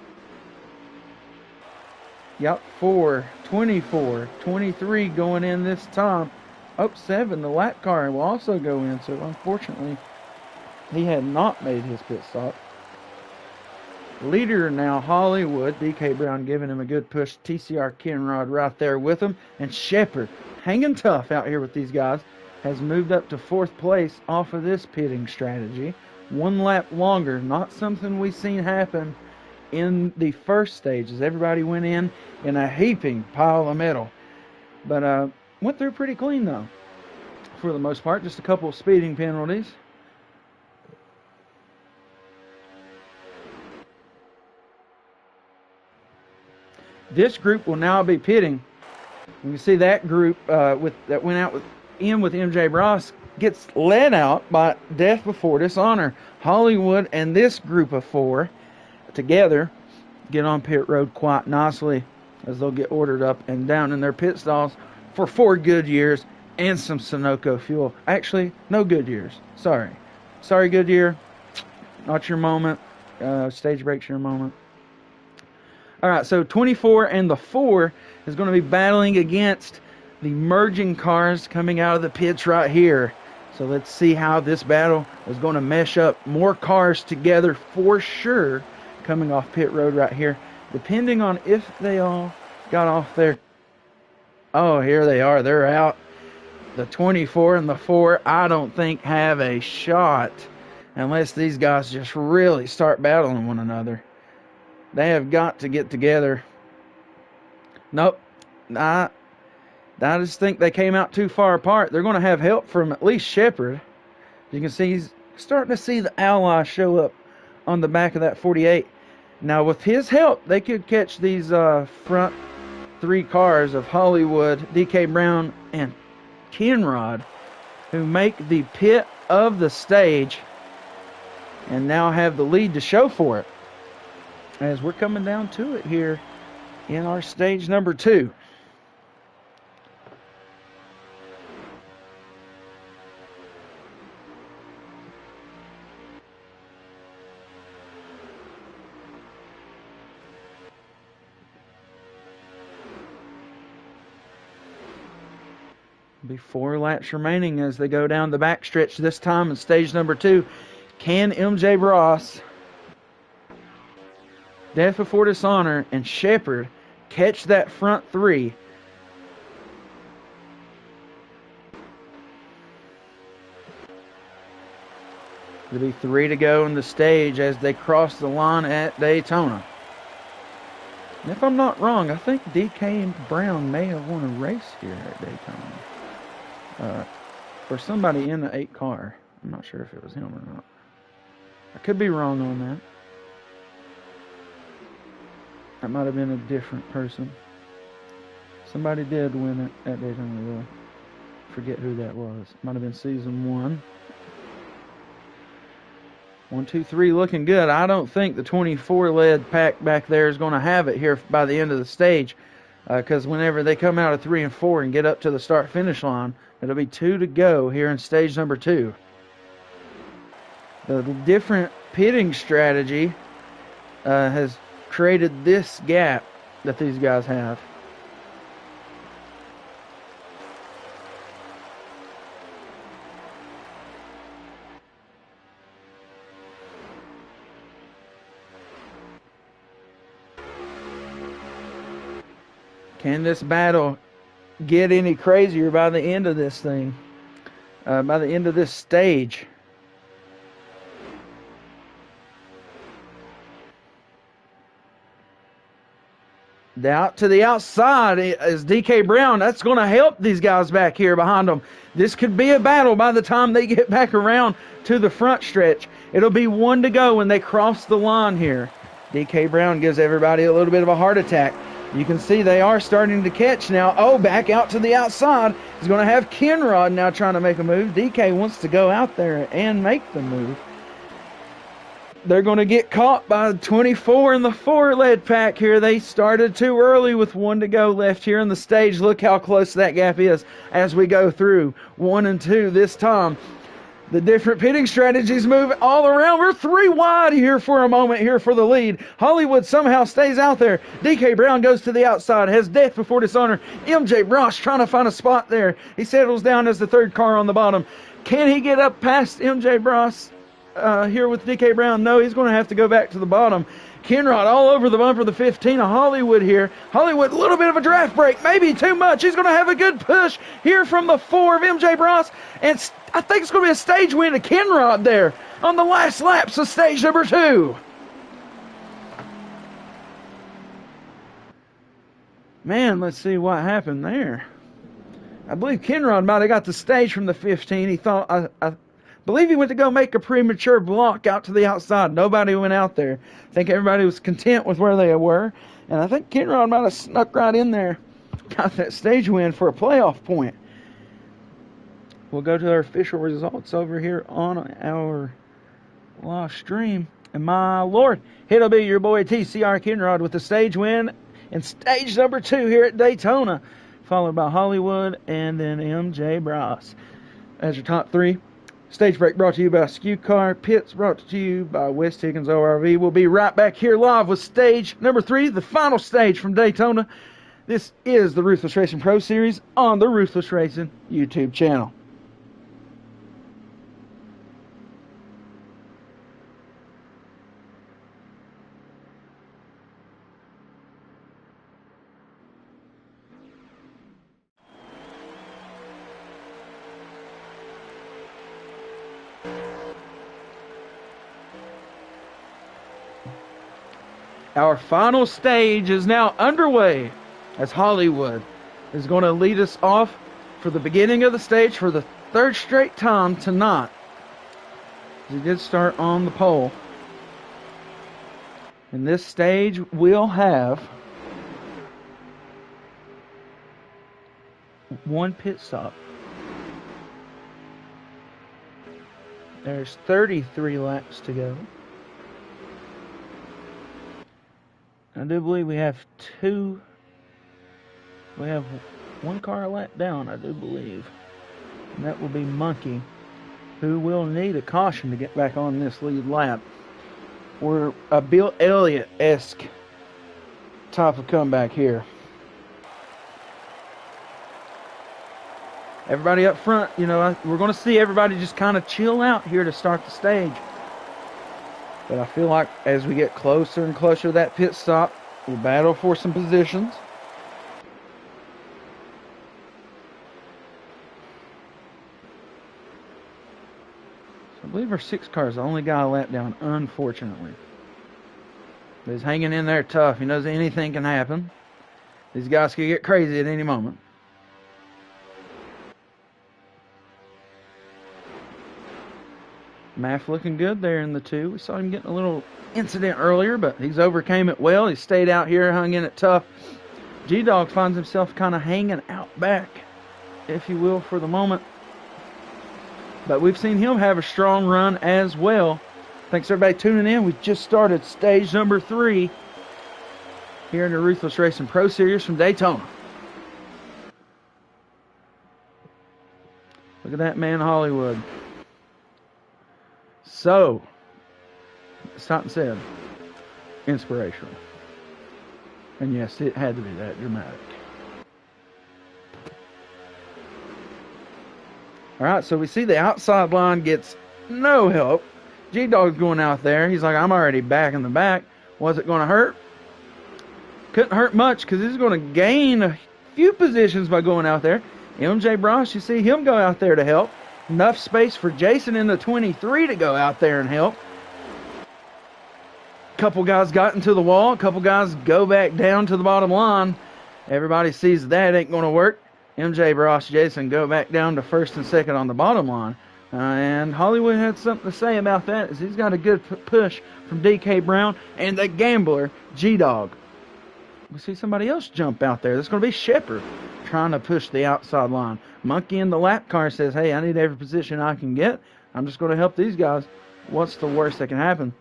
S1: Yep, 4, 24, 23 going in this time. Oh, 7, the lap car will also go in. So, unfortunately, he had not made his pit stop. Leader now, Hollywood. DK Brown giving him a good push. TCR Kenrod right there with him. And Shepard, hanging tough out here with these guys, has moved up to 4th place off of this pitting strategy. 1 lap longer. Not something we've seen happen in the first stage, as everybody went in a heaping pile of metal. But went through pretty clean, though, for the most part. Just a couple of speeding penalties. This group will now be pitting. You can see that group that went out with MJ Bross gets led out by Death Before Dishonor. Hollywood and this group of 4 together get on pit road quite nicely, as they'll get ordered up and down in their pit stalls for 4 Goodyears and some Sunoco fuel. Actually, no Goodyears. Sorry, Goodyear. Not your moment. Stage break's your moment. All right, so 24 and the 4 is going to be battling against the merging cars coming out of the pits right here. So let's see how this battle is going to mesh up. More cars together for sure coming off pit road right here, depending on if they all got off there. Oh, here they are. They're out. The 24 and the 4, I don't think have a shot unless these guys just really start battling one another. They have got to get together. Nope. I just think they came out too far apart. They're going to have help from at least Shepard. You can see he's starting to see the ally show up on the back of that 48. Now, with his help, they could catch these front 3 cars of Hollywood, DK Brown, and Kenrod, who make the pit of the stage and now have the lead to show for it, as we're coming down to it here in our stage number 2. Be 4 laps remaining as they go down the backstretch this time in stage number 2. Can MJ Bross, Death Before Dishonor, and Shepard catch that front 3? There'll be 3 to go in the stage as they cross the line at Daytona. And if I'm not wrong, I think DK Brown may have won a race here at Daytona. For somebody in the 8 car. I'm not sure if it was him or not. I could be wrong on that. That might have been a different person. Somebody did win it at Daytona, though. Forget who that was. Might have been season 1. 1, 2, 3 looking good. I don't think the 24 lead pack back there is going to have it here by the end of the stage. Because whenever they come out of 3 and 4 and get up to the start-finish line, it'll be 2 to go here in stage number 2. The different pitting strategy has created this gap that these guys have. Can this battle get any crazier by the end of this thing? By the end of this stage? Out to the outside is DK Brown. That's going to help these guys back here behind them. This could be a battle by the time they get back around to the front stretch. It'll be 1 to go when they cross the line here. DK Brown gives everybody a little bit of a heart attack. You can see they are starting to catch now. Oh, back out to the outside. He's going to have Kenrod now trying to make a move. DK wants to go out there and make the move. they're going to get caught by 24 in the 4 lead pack here. They started too early with 1 to go left here in the stage. Look how close that gap is as we go through 1 and 2 this time. The different pitting strategies move all around. We're 3 wide here for a moment here for the lead. Hollywood somehow stays out there. DK Brown goes to the outside, has death before dishonor. MJ Bross trying to find a spot there. He settles down as the 3rd car on the bottom. Can he get up past MJ Bross here with DK Brown? No, he's going to have to go back to the bottom. Kenrod all over the bumper, the 15 of Hollywood here. Hollywood, a little bit of a draft break, maybe too much. He's going to have a good push here from the 4 of MJ Bross. And I think it's going to be a stage win to Kenrod there on the last laps of stage number 2. Man, let's see what happened there. I believe Kenrod might have got the stage from the 15. He thought, I believe he went to go make a premature block out to the outside. Nobody went out there. I think everybody was content with where they were. And I think Kenrod might have snuck right in there. Got that stage win for a playoff point. We'll go to our official results over here on our live stream. And my Lord, it'll be your boy TCR Kenrod with the stage win in stage number 2 here at Daytona. Followed by Hollywood and then MJ Bross. As your top 3. Stage break brought to you by Skew Car. Pits brought to you by West Higgins ORV. We'll be right back here live with stage number 3, the final stage from Daytona. This is the Ruthless Racing Pro Series on the Ruthless Racing YouTube channel. Our final stage is now underway as Hollywood is going to lead us off for the beginning of the stage for the 3rd straight time tonight. He did start on the pole. And this stage will have 1 pit stop. There's 33 laps to go. I do believe we have 1 car a lap down, I do believe. And that will be Monkey, who will need a caution to get back on this lead lap. We're a Bill Elliott-esque type of comeback here. Everybody up front, you know, we're going to see everybody just kind of chill out here to start the stage. But I feel like as we get closer and closer to that pit stop, we'll battle for some positions. So I believe our 6 car is the only guy a lap down, unfortunately. But he's hanging in there tough. He knows anything can happen. These guys could get crazy at any moment. Math looking good there in the 2. We saw him getting a little incident earlier, but he's overcame it well. He stayed out here, hung in it tough. G-Dog finds himself kind of hanging out back, if you will, for the moment. But we've seen him have a strong run as well. Thanks everybody tuning in. We just started stage number 3 here in the Ruthless Racing Pro Series from Daytona. Look at that man, Hollywood. So, as Totten said, inspirational. And yes, it had to be that dramatic. Alright, so we see the outside line gets no help. G-Dog's going out there. He's like, I'm already back in the back. Was it going to hurt? Couldn't hurt much because he's going to gain a few positions by going out there. MJ Bross, you see him go out there to help. Enough space for Jason in the 23 to go out there and help. A couple guys got into the wall. A couple guys go back down to the bottom line. Everybody sees that ain't going to work. MJ Bross, Jason go back down to 1st and 2nd on the bottom line. And Hollywood had something to say about that, as he's got a good push from DK Brown and the gambler, G-Dog. We see somebody else jump out there. That's going to be Shepard trying to push the outside line. Monkey in the lap car says, hey, I need every position I can get. I'm just going to help these guys. What's the worst that can happen?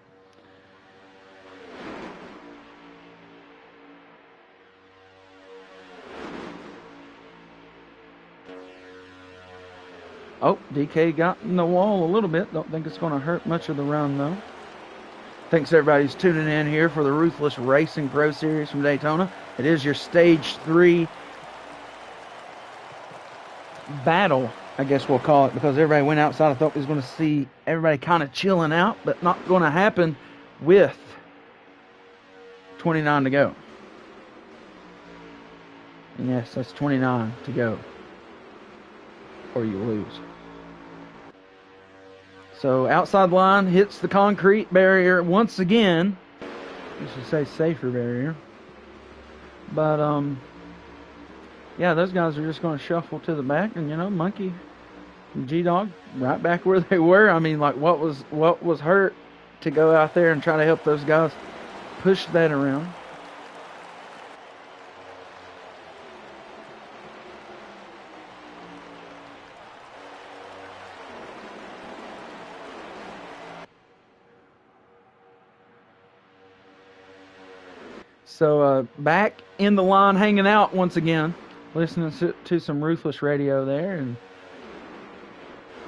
S1: Oh, DK got in the wall a little bit. Don't think it's going to hurt much of the run, though. Thanks, everybody's tuning in here for the Ruthless Racing Pro Series from Daytona. It is your Stage 3 battle, I guess we'll call it, because everybody went outside. I thought we was going to see everybody kind of chilling out, but not going to happen with 29 to go. And yes, that's 29 to go, or you lose. So outside line hits the concrete barrier once again. I should say safer barrier. But yeah, those guys are just going to shuffle to the back, and Monkey and G-Dog right back where they were. I mean, like, what was hurt to go out there and try to help those guys push that around. So back in the line, hanging out once again, listening to some Ruthless radio there, and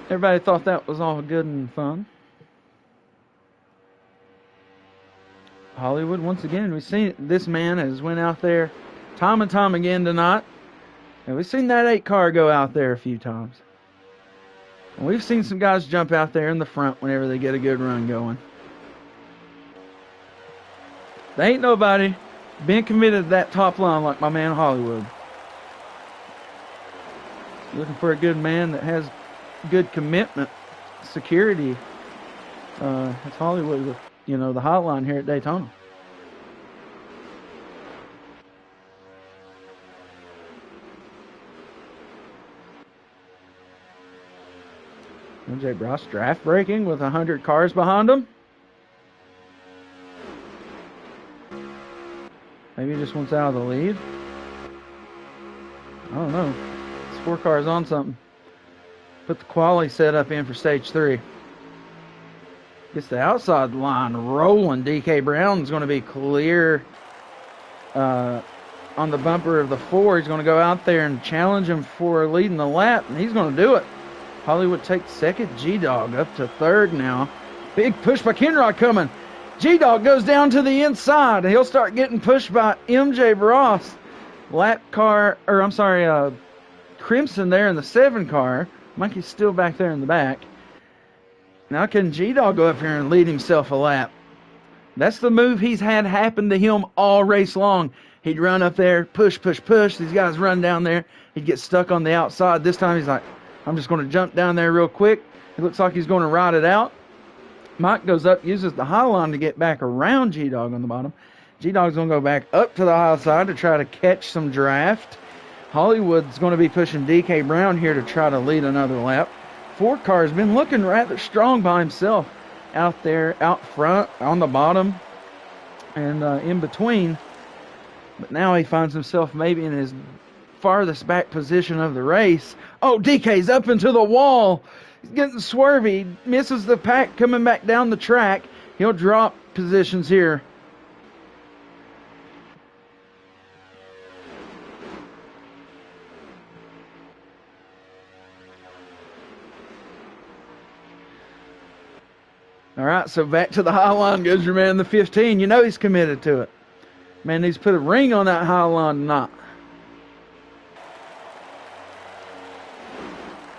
S1: everybody thought that was all good and fun. Hollywood once again. We've seen this man has went out there time and time again tonight, and we've seen that 8 car go out there a few times. And we've seen some guys jump out there in the front whenever they get a good run going. They ain't nobody been committed to that top line like my man Hollywood. Looking for a good man that has good commitment, security. It's Hollywood with, the hotline here at Daytona. MJ Bross draft breaking with 100 cars behind him. Maybe he just wants out of the lead. I don't know. It's 4 cars on something. Put the quali setup in for stage 3. Gets the outside line rolling. DK Brown's going to be clear on the bumper of the 4. He's going to go out there and challenge him for leading the lap, and he's going to do it. Hollywood takes second. G-Dog up to third now. Big push by Kenrod coming. G-Dog goes down to the inside. He'll start getting pushed by MJ Bross. Crimson there in the 7 car. Monkey's still back there in the back. Now can G-Dog go up here and lead himself a lap? That's the move he's had happen to him all race long. He'd run up there, push, push, push. These guys run down there. He'd get stuck on the outside. This time he's like, I'm just going to jump down there real quick. It looks like he's going to ride it out. Mike goes up, uses the high line to get back around G-Dog on the bottom. G-Dog's going to go back up to the high side to try to catch some draft. Hollywood's going to be pushing DK Brown here to try to lead another lap. 4 car has been looking rather strong by himself out there, out front, on the bottom, and in between. But now he finds himself maybe in his farthest back position of the race. Oh, DK's up into the wall. He's getting swervy. Misses the pack coming back down the track. He'll drop positions here. All right, so back to the high line goes your man, the 15. You know he's committed to it. Man needs to put a ring on that high line tonight.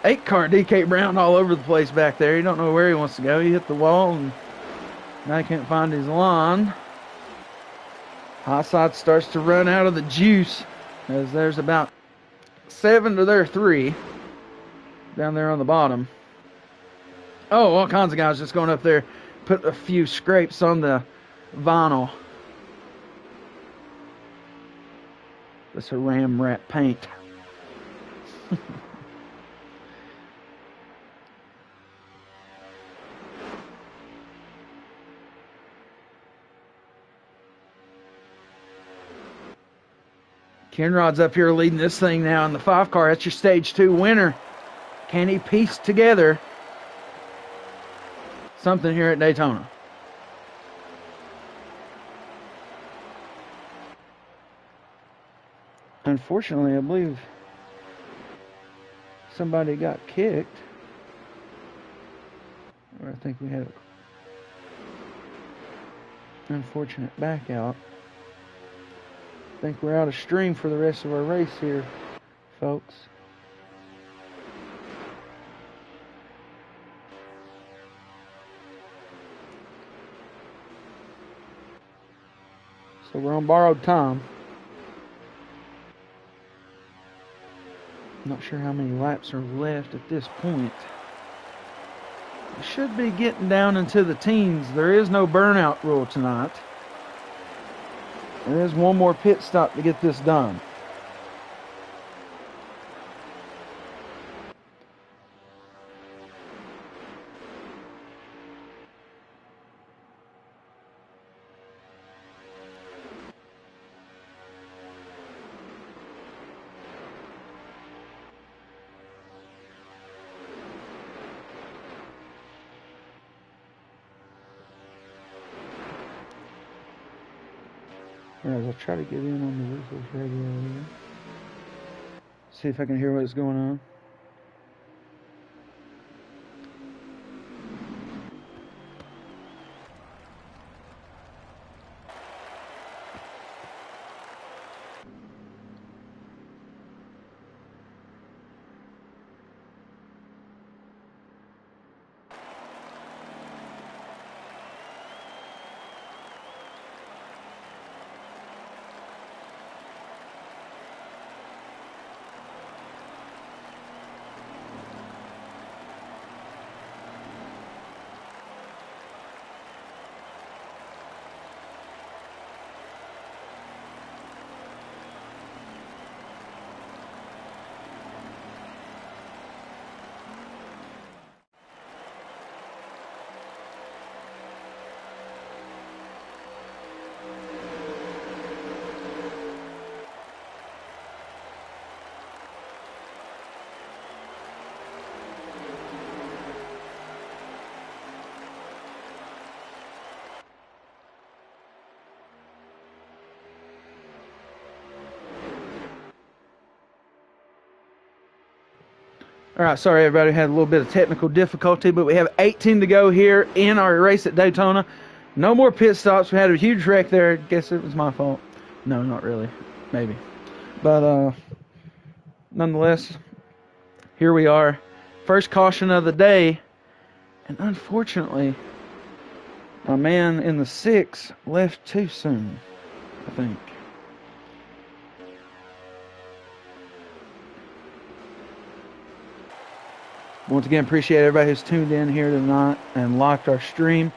S1: 8 car DK Brown all over the place back there. He don't know where he wants to go. He hit the wall and now he can't find his line. High side starts to run out of the juice as there's about 7 to their 3 down there on the bottom. Oh, all kinds of guys just going up there, put a few scrapes on the vinyl. That's a ram wrap paint. Kenrod's up here leading this thing now in the 5 car. That's your stage 2 winner. Can he piece together something here at Daytona? Unfortunately, I believe somebody got kicked. where I think we had an unfortunate back out. I think we're out of stream for the rest of our race here, folks. So we're on borrowed time. Not sure how many laps are left at this point. We should be getting down into the teens. There is no burnout rule tonight. There is one more pit stop to get this done. Alright, I'll try to get in on the Ruthless radio here. See if I can hear what's going on. All right, sorry everybody, had a little bit of technical difficulty, but we have 18 to go here in our race at Daytona. No more pit stops. We had a huge wreck there. Guess it was my fault. No, not really. Maybe. But nonetheless, here we are. First caution of the day. And unfortunately, my man in the 6 left too soon, I think. Once again, appreciate everybody who's tuned in here tonight and locked our stream.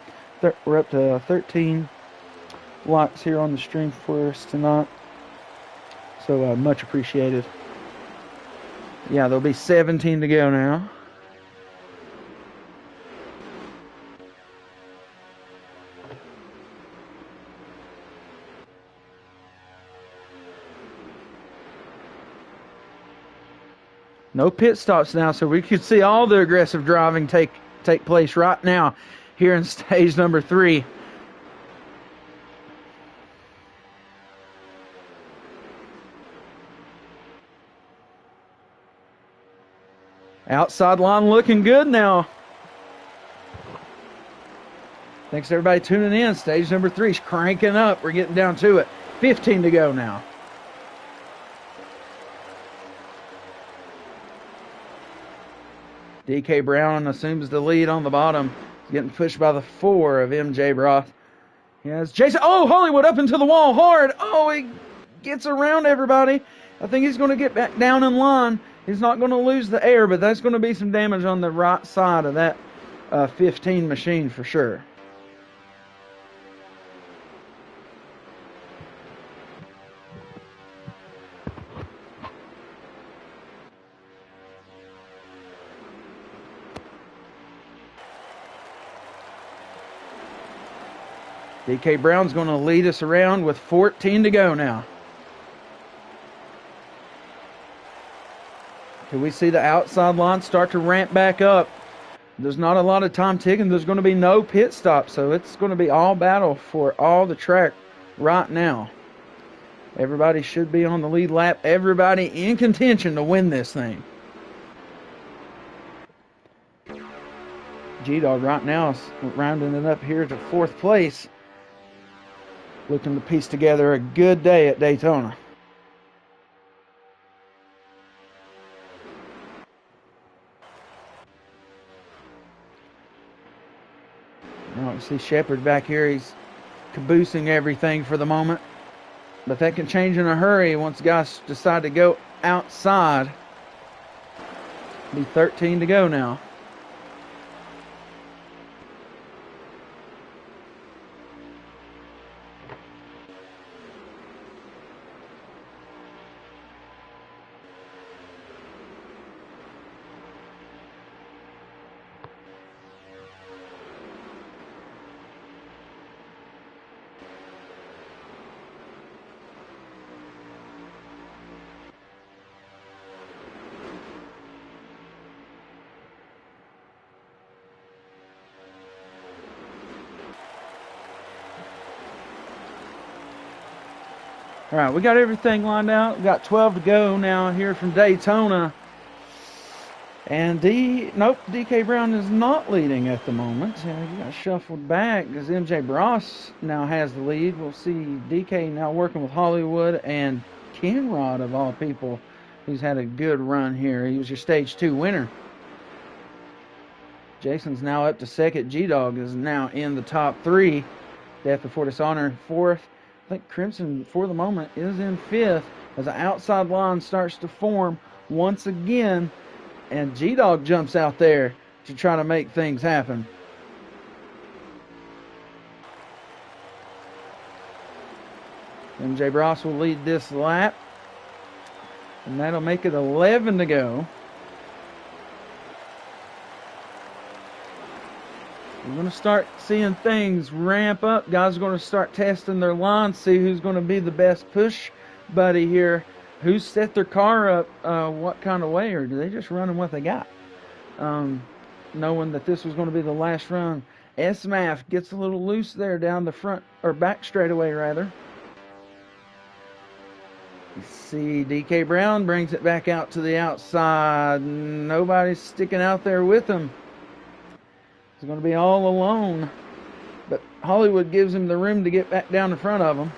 S1: We're up to 13 locks here on the stream for us tonight. So much appreciated. Yeah, there'll be 17 to go now. No pit stops now, so we could see all the aggressive driving take place right now here in stage number 3. Outside line looking good now. Thanks to everybody tuning in. Stage number 3 is cranking up. We're getting down to it. 15 to go now. DK Brown assumes the lead on the bottom. He's getting pushed by the 4 of MJ Broth. He has Jason. Oh, Hollywood up into the wall hard. Oh, he gets around everybody. I think he's going to get back down in line. He's not going to lose the air, but that's going to be some damage on the right side of that 15 machine for sure. DK Brown's going to lead us around with 14 to go now. Can we see the outside line start to ramp back up? There's not a lot of time ticking. There's going to be no pit stop, so it's going to be all battle for all the track right now. Everybody should be on the lead lap. Everybody in contention to win this thing. G-Dog right now is rounding it up here to 4th place. Looking to piece together a good day at Daytona. Now, see Shepard back here. He's caboosing everything for the moment. But that can change in a hurry once guys decide to go outside. Be 13 to go now. All right, we got everything lined out. We got 12 to go now here from Daytona. And DK Brown is not leading at the moment. He got shuffled back because MJ Bross now has the lead. We'll see DK now working with Hollywood and Kenrod, of all people, who's had a good run here. He was your Stage 2 winner. Jason's now up to 2nd. G-Dog is now in the top 3. Death Before Dishonor 4th. I think Crimson, for the moment, is in 5th as an outside line starts to form once again. And G-Dog jumps out there to try to make things happen. MJ Bross will lead this lap. And that'll make it 11 to go. We're going to start seeing things ramp up. Guys are going to start testing their lines, see who's going to be the best push buddy here. Who's set their car up what kind of way, or do they just running what they got? Knowing that this was going to be the last run. SMAF gets a little loose there down the front, or back straightaway rather. You see DK Brown brings it back out to the outside. Nobody's sticking out there with him. He's going to be all alone. But Hollywood gives him the room to get back down in front of him.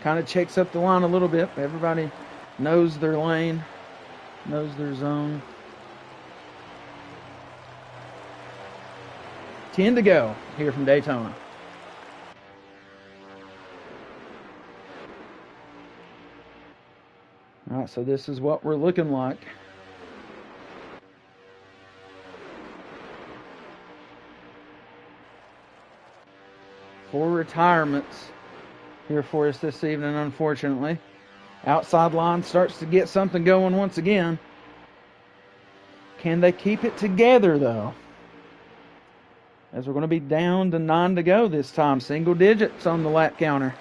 S1: Kind of checks up the line a little bit. Everybody knows their lane, knows their zone. 10 to go here from Daytona. All right, so this is what we're looking like. Four retirements here for us this evening, unfortunately. Outside line starts to get something going once again. Can they keep it together, though? As we're going to be down to 9 to go this time. Single digits on the lap counter.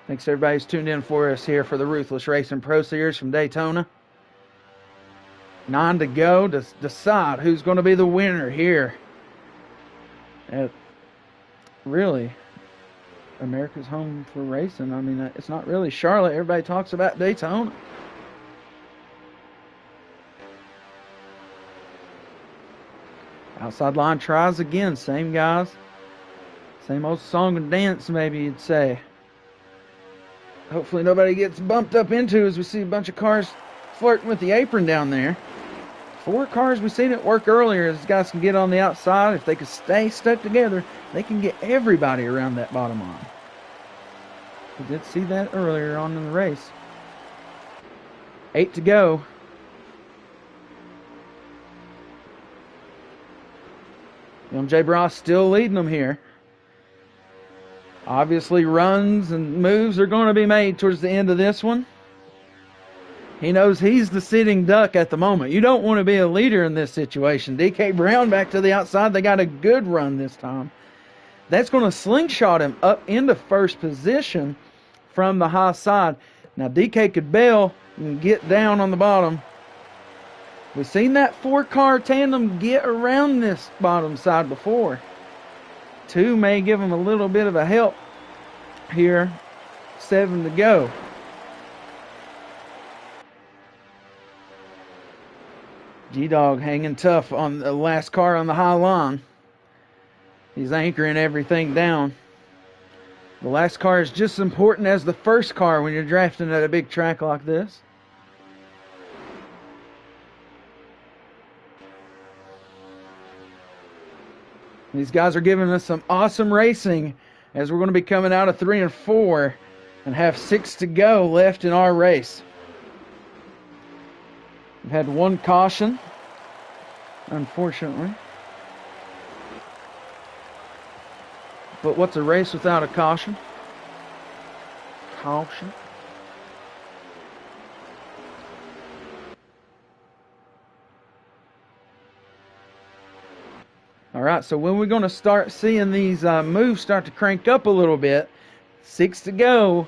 S1: Thanks everybody who's tuned in for us here for the Ruthless Racing Pro Series from Daytona. 9 to go to decide who's going to be the winner here at really America's home for racing. I mean, it's not really Charlotte. Everybody talks about Daytona. Outside line tries again. Same guys. Same old song and dance, maybe you'd say. Hopefully nobody gets bumped up into as we see a bunch of cars flirting with the apron down there. 4 cars, we've seen it work earlier. As guys can get on the outside. If they can stay stuck together, they can get everybody around that bottom line. We did see that earlier on in the race. 8 to go. MJ Bross still leading them here. Obviously, runs and moves are going to be made towards the end of this one. He knows he's the sitting duck at the moment. You don't want to be a leader in this situation. DK Brown back to the outside. They got a good run this time. That's going to slingshot him up into first position from the high side. Now, DK could bail and get down on the bottom. We've seen that 4-car tandem get around this bottom side before. 2 may give him a little bit of a help here. 7 to go. G-Dog hanging tough on the last car on the high line. He's anchoring everything down. The last car is just as important as the first car when you're drafting at a big track like this. These guys are giving us some awesome racing as we're going to be coming out of 3 and 4 and have 6 to go left in our race. We've had 1 caution, unfortunately. But what's a race without a caution? Caution. All right, so when we're going to start seeing these moves start to crank up a little bit, 6 to go.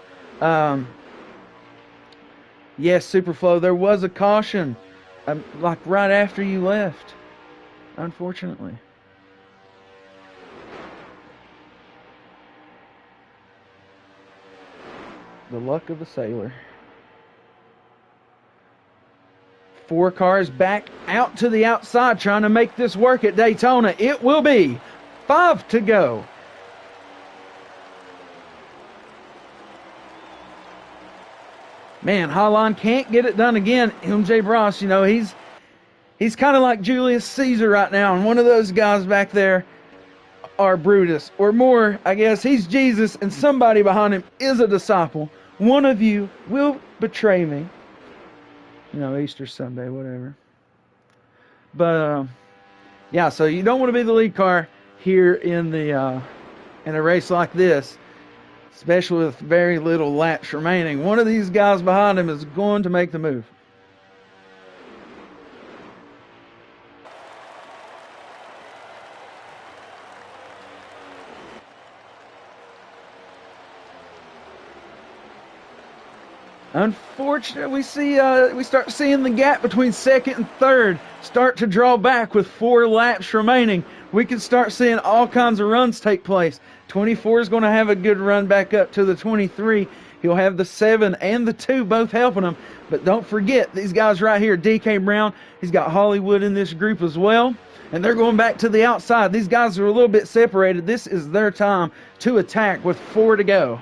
S1: Yes, Superflow, there was a caution, like right after you left, unfortunately. The luck of the sailor. 4 cars back out to the outside trying to make this work at Daytona. It will be 5 to go. Man, Holland can't get it done again. MJ Bross, you know, he's kind of like Julius Caesar right now, and one of those guys back there are Brutus, or more, I guess. He's Jesus, and somebody behind him is a disciple. One of you will betray me. You know, Easter Sunday, whatever. But yeah, so you don't want to be the lead car here in a race like this, especially with very little laps remaining. One of these guys behind him is going to make the move. Unfortunately, we start seeing the gap between second and third start to draw back with 4 laps remaining. We can start seeing all kinds of runs take place. 24 is going to have a good run back up to the 23. He'll have the 7 and the 2 both helping him. But don't forget, these guys right here, DK Brown, he's got Hollywood in this group as well. And they're going back to the outside. These guys are a little bit separated. This is their time to attack with 4 to go.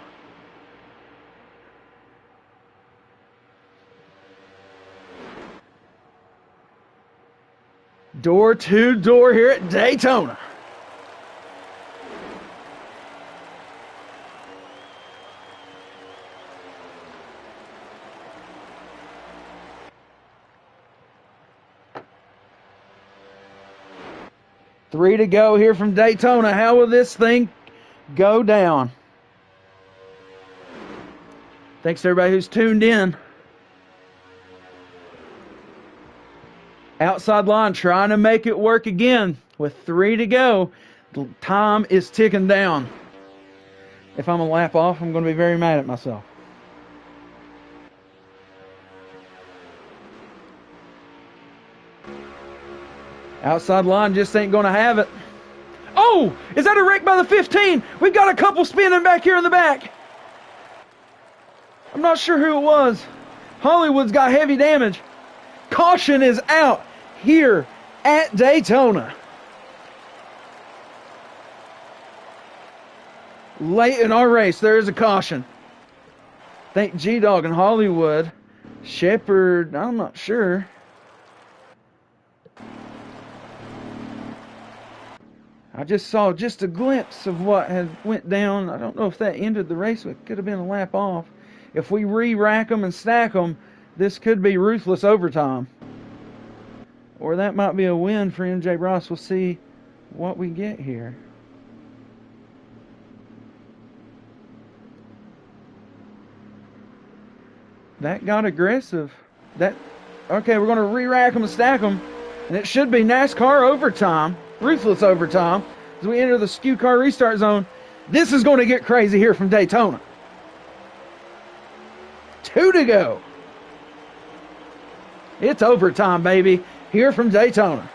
S1: Door to door here at Daytona. Three to go here from Daytona. How will this thing go down? Thanks to everybody who's tuned in. Outside line trying to make it work again with 3 to go. The time is ticking down. If I'm a lap off, I'm going to be very mad at myself. Outside line just ain't going to have it. Oh, is that a wreck by the 15? We've got a couple spinning back here in the back. I'm not sure who it was. Hollywood's got heavy damage. Caution is out here at Daytona. Late in our race, there is a caution. I think G-Dog and Hollywood. Shepard, I'm not sure. I just saw just a glimpse of what had went down. I don't know if that ended the race. It could have been a lap off. If we re-rack them and stack them, this could be ruthless overtime. Or that might be a win for MJ Ross. We'll see what we get here. That got aggressive. Okay, we're going to re-rack them and stack them. And it should be NASCAR overtime. Ruthless overtime. As we enter the SKU car restart zone. This is going to get crazy here from Daytona. 2 to go. It's overtime, baby, here from Daytona.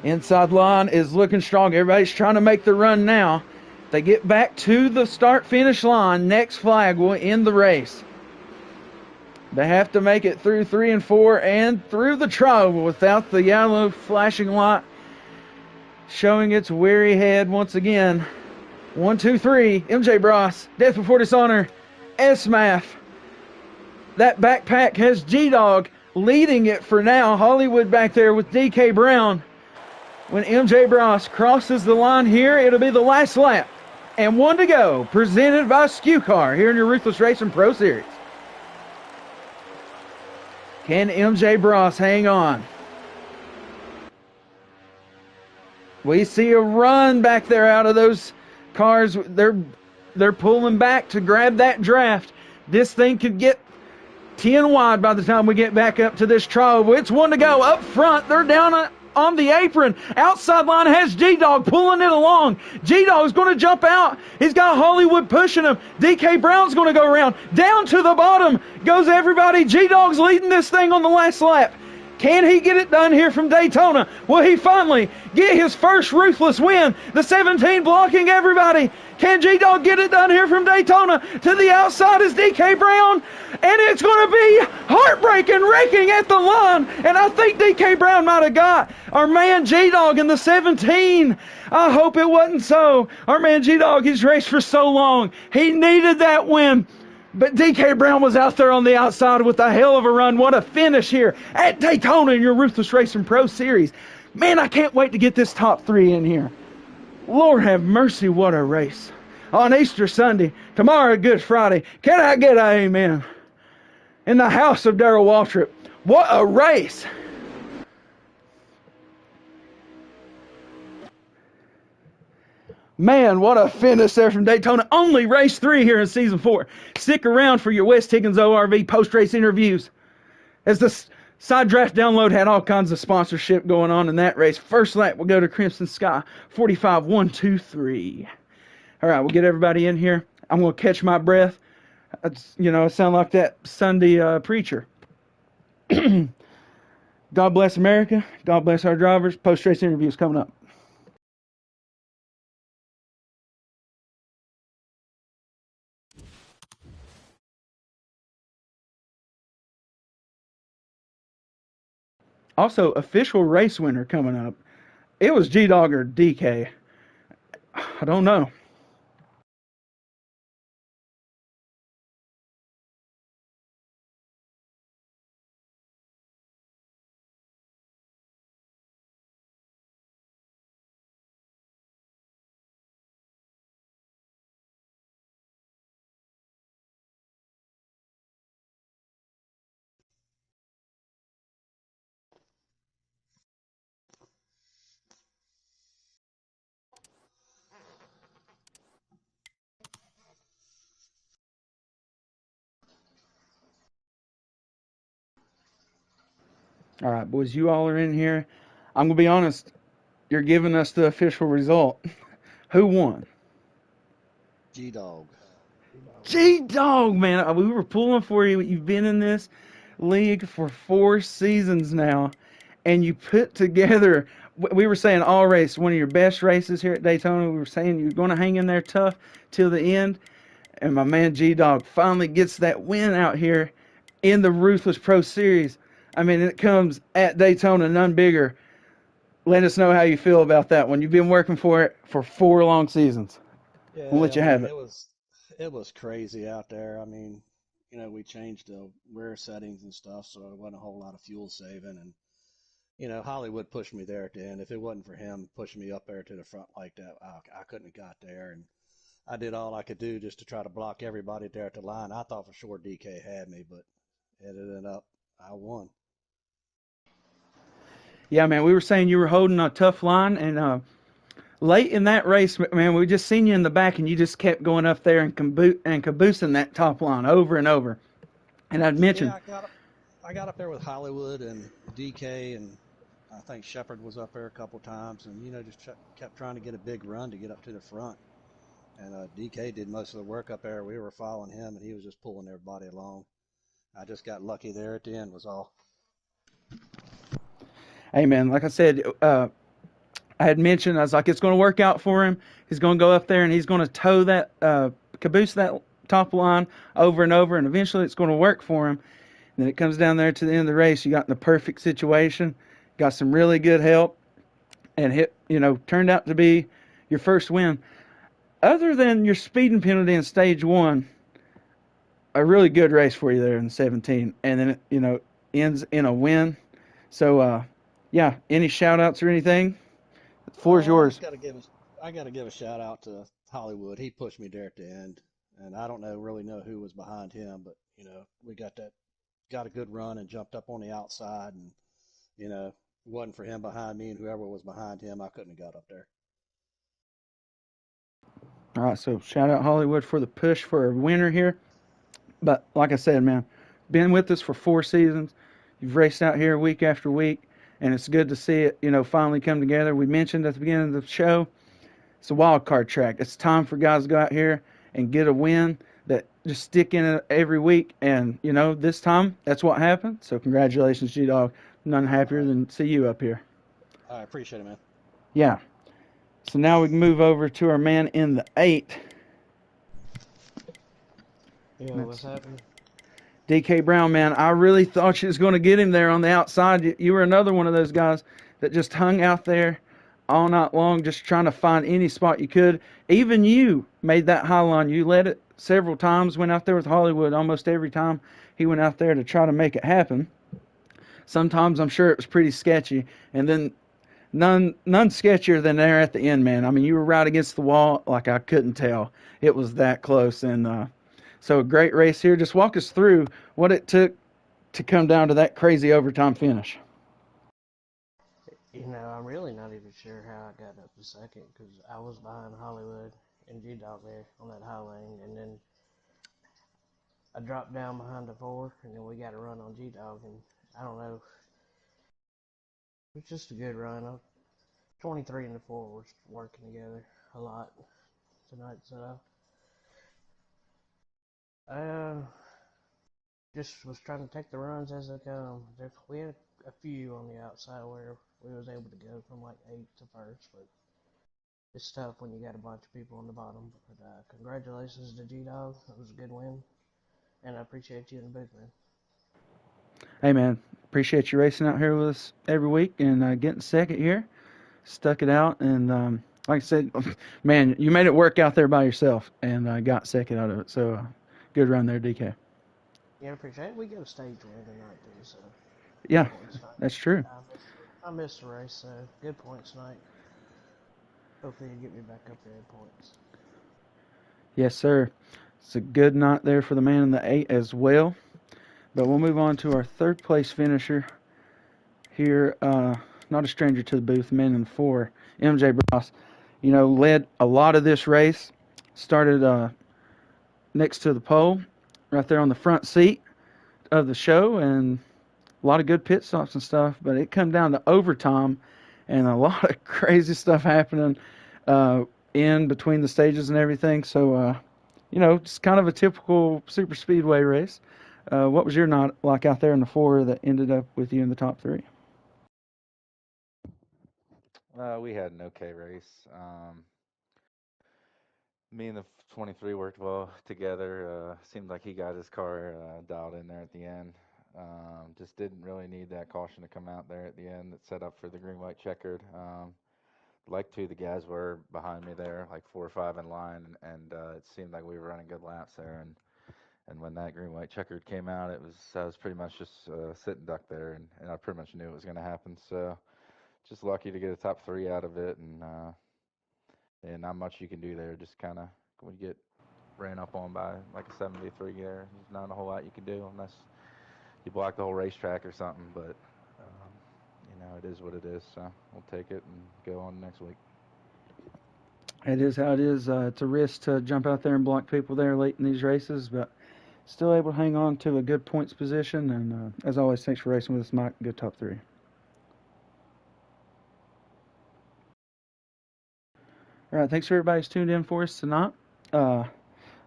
S1: Inside line is looking strong. Everybody's trying to make the run now. They get back to the start-finish line. Next flag will end the race. They have to make it through 3 and 4 and through the triangle without the yellow flashing light showing its weary head once again. 1, 2, 3. MJ Bros. Death Before Dishonor. S-Math. That backpack has G-Dog leading it for now. Hollywood back there with DK Brown. When MJ Bros crosses the line here, it'll be the last lap. And 1 to go. Presented by SKU Car here in your Ruthless Racing Pro Series. Can MJ Bros hang on? We see a run back there out of those cars. They're pulling back to grab that draft. This thing could get 10 wide by the time we get back up to this trial. It's 1 to go. Up front, they're down on the apron. Outside line has G-Dog pulling it along. G-Dog's going to jump out. He's got Hollywood pushing him. DK Brown's going to go around. Down to the bottom goes everybody. G-Dog's leading this thing on the last lap. Can he get it done here from Daytona? Will he finally get his first Ruthless win? The 17 blocking everybody. Can G-Dog get it done here from Daytona? To the outside is DK Brown. And it's going to be heartbreaking, wrecking at the line. And I think DK Brown might have got our man G-Dog in the 17. I hope it wasn't so. Our man G-Dog, he's raced for so long. He needed that win. But DK Brown was out there on the outside with a hell of a run. What a finish here at Daytona in your Ruthless Racing Pro Series. Man, I can't wait to get this top 3 in here. Lord have mercy, what a race. On Easter Sunday, tomorrow Good Friday. Can I get an amen? In the house of Darrell Waltrip. What a race. Man, what a finish there from Daytona. Only race 3 here in Season 4. Stick around for your West Higgins ORV post-race interviews. As the side draft download had all kinds of sponsorship going on in that race. First lap will go to Crimson Sky. 45, 1, 2, 3. All right, we'll get everybody in here. I'm going to catch my breath. I sound like that Sunday preacher. God bless America. God bless our drivers. Post-race interviews coming up. Also, official race winner coming up. It was G-Dog or DK. I don't know. All right, boys, you all are in here. I'm going to be honest. You're giving us the official result. Who won?
S2: G-Dog.
S1: G-Dog, man. We were pulling for you. You've been in this league for 4 seasons now, and you put together, we were saying all race, one of your best races here at Daytona. We were saying you're going to hang in there tough till the end, and my man G-Dog finally gets that win out here in the Ruthless Pro Series. I mean, it comes at Daytona, none bigger. Let us know how you feel about that one. You've been working for it for 4 long seasons.
S2: Yeah,
S1: We'll let you have it.
S2: it was crazy out there. I mean, we changed the rear settings and stuff, so it wasn't a whole lot of fuel saving. And Hollywood pushed me there at the end. If it wasn't for him pushing me up there to the front like that, I couldn't have got there. And I did all I could do just to try to block everybody there at the line. I thought for sure DK had me, but it ended up I won.
S1: Yeah, man, we were saying you were holding a tough line, and late in that race, man, we just seen you in the back, and you just kept going up there and caboosing that top line over and over. And I'd mentioned,
S2: Yeah, I got up there with Hollywood and DK, and I think Shepard was up there a couple times, and just kept trying to get a big run to get up to the front. And DK did most of the work up there. We were following him, and he was just pulling everybody along. I just got lucky there at the end was all.
S1: hey, man, like I said, I had mentioned, I was like, it's going to work out for him. He's going to go up there and he's going to tow that, caboose that top line over and over, and eventually it's going to work for him. And then it comes down there to the end of the race. You got in the perfect situation, got some really good help, and turned out to be your first win. Other than your speeding penalty in stage one, a really good race for you there in 17, and then ends in a win. So yeah, any shout outs or anything? The floor's
S2: I
S1: yours.
S2: just got to give a shout out to Hollywood. He pushed me there at the end, and I don't really know who was behind him, but we got a good run and jumped up on the outside, and wasn't for him behind me and whoever was behind him, I couldn't have got up there.
S1: All right, so shout out Hollywood for the push for a winner here. But like I said, man, been with us for 4 seasons. You've raced out here week after week, and it's good to see it, finally come together. We mentioned at the beginning of the show, it's a wild card track. It's time for guys to go out here and get a win that just stick in it every week. And, this time that's what happened. So congratulations, G Dog. None
S2: All
S1: happier
S2: right,
S1: than see you up here.
S2: I appreciate it, man.
S1: Yeah. So now we can move over to our man in the 8.
S3: Yeah, what's
S1: That's
S3: happening?
S1: DK Brown, man. I really thought you was going to get him there on the outside. You were another one of those guys that just hung out there all night long, just trying to find any spot you could. Even you made that high line. You led it several times, went out there with Hollywood almost every time he went out there to try to make it happen. Sometimes I'm sure it was pretty sketchy, and then none sketchier than there at the end, man. I mean, you were right against the wall, like I couldn't tell. It was that close, and so a great race here. Just walk us through what it took to come down to that crazy overtime finish.
S3: I'm really not even sure how I got up to second because I was behind Hollywood and G Dog there on that high lane, and then I dropped down behind the four, and then we got a run on G Dog, and I don't know, it was just a good run. 23 and the four were working together a lot tonight, so I just was trying to take the runs as they come. We had a few on the outside where we was able to go from like 8 to first, but it's tough when you got a bunch of people on the bottom. But congratulations to G Dog. It was a good win, and I appreciate you in the booth, man.
S1: Hey, man, appreciate you racing out here with us every week and getting second here. Stuck it out, and like I said, man, you made it work out there by yourself and got second out of it. So good run there, DK.
S3: Yeah, I appreciate it. We got a stage win tonight too, so good
S1: Yeah,
S3: points tonight.
S1: that's true.
S3: I missed the race, so good points tonight. Hopefully you get me back up there in points.
S1: Yes, sir. It's a good night there for the man in the 8 as well. But we'll move on to our third place finisher here. Not a stranger to the booth, man in the 4, MJ Bross. Led a lot of this race. Started next to the pole, right there on the front seat of the show, and a lot of good pit stops and stuff. But it come down to overtime, and a lot of crazy stuff happening in between the stages and everything. So, just kind of a typical super speedway race. What was your night like out there in the 4 that ended up with you in the top 3?
S4: We had an okay race. Me and the 23 worked well together. Seemed like he got his car dialed in there at the end. Just didn't really need that caution to come out there at the end that set up for the green white checkered. Like two of the guys were behind me there, like 4 or 5 in line, and it seemed like we were running good laps there. And when that green white checkered came out, I was pretty much just sitting duck there, and I pretty much knew it was going to happen. So just lucky to get a top 3 out of it, and not much you can do there. Just kind of when you get ran up on by like a 73 there, there's not a whole lot you can do unless you block the whole racetrack or something. But it is what it is. So we'll take it and go on next week.
S1: It is how it is. It's a risk to jump out there and block people there late in these races, but still able to hang on to a good points position. And as always, thanks for racing with us, Mike. Good top 3. All right, thanks for everybody's tuned in for us tonight.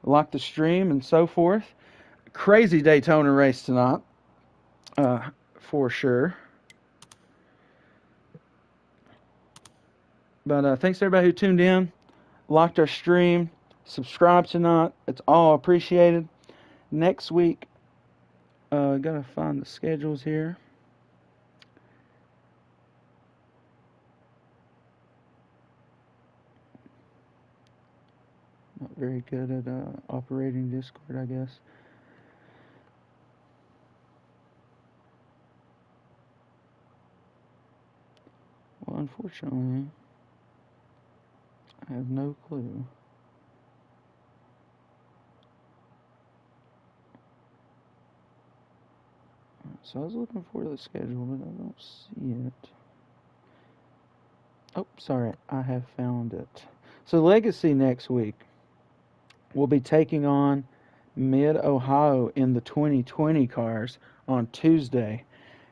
S1: Like the stream and so forth. Crazy Daytona race tonight, for sure. But thanks to everybody who tuned in, liked our stream, subscribed tonight. It's all appreciated. Next week, gotta find the schedules here. Not very good at operating Discord, I guess. Well, unfortunately, I have no clue. So I was looking for the schedule, but I don't see it. Oh, sorry, I have found it. So Legacy next week will be taking on Mid-Ohio in the 2020 cars on Tuesday.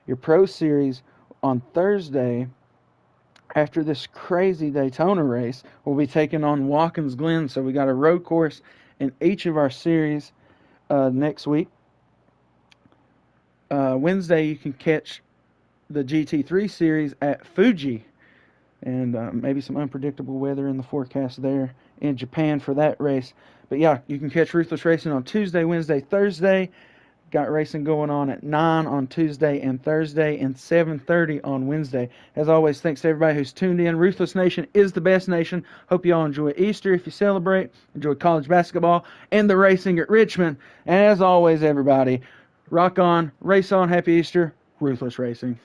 S1: Your Pro Series on Thursday, after this crazy Daytona race, will be taking on Watkins Glen. So we got a road course in each of our series next week. Wednesday, you can catch the GT3 series at Fuji, and maybe some unpredictable weather in the forecast there in Japan for that race. But yeah, you can catch Ruthless Racing on Tuesday, Wednesday, Thursday. Got racing going on at 9 on Tuesday and Thursday and 7:30 on Wednesday. As always, thanks to everybody who's tuned in. Ruthless Nation is the best nation. Hope you all enjoy Easter if you celebrate. Enjoy college basketball and the racing at Richmond. And as always, everybody, rock on, race on, happy Easter, Ruthless Racing.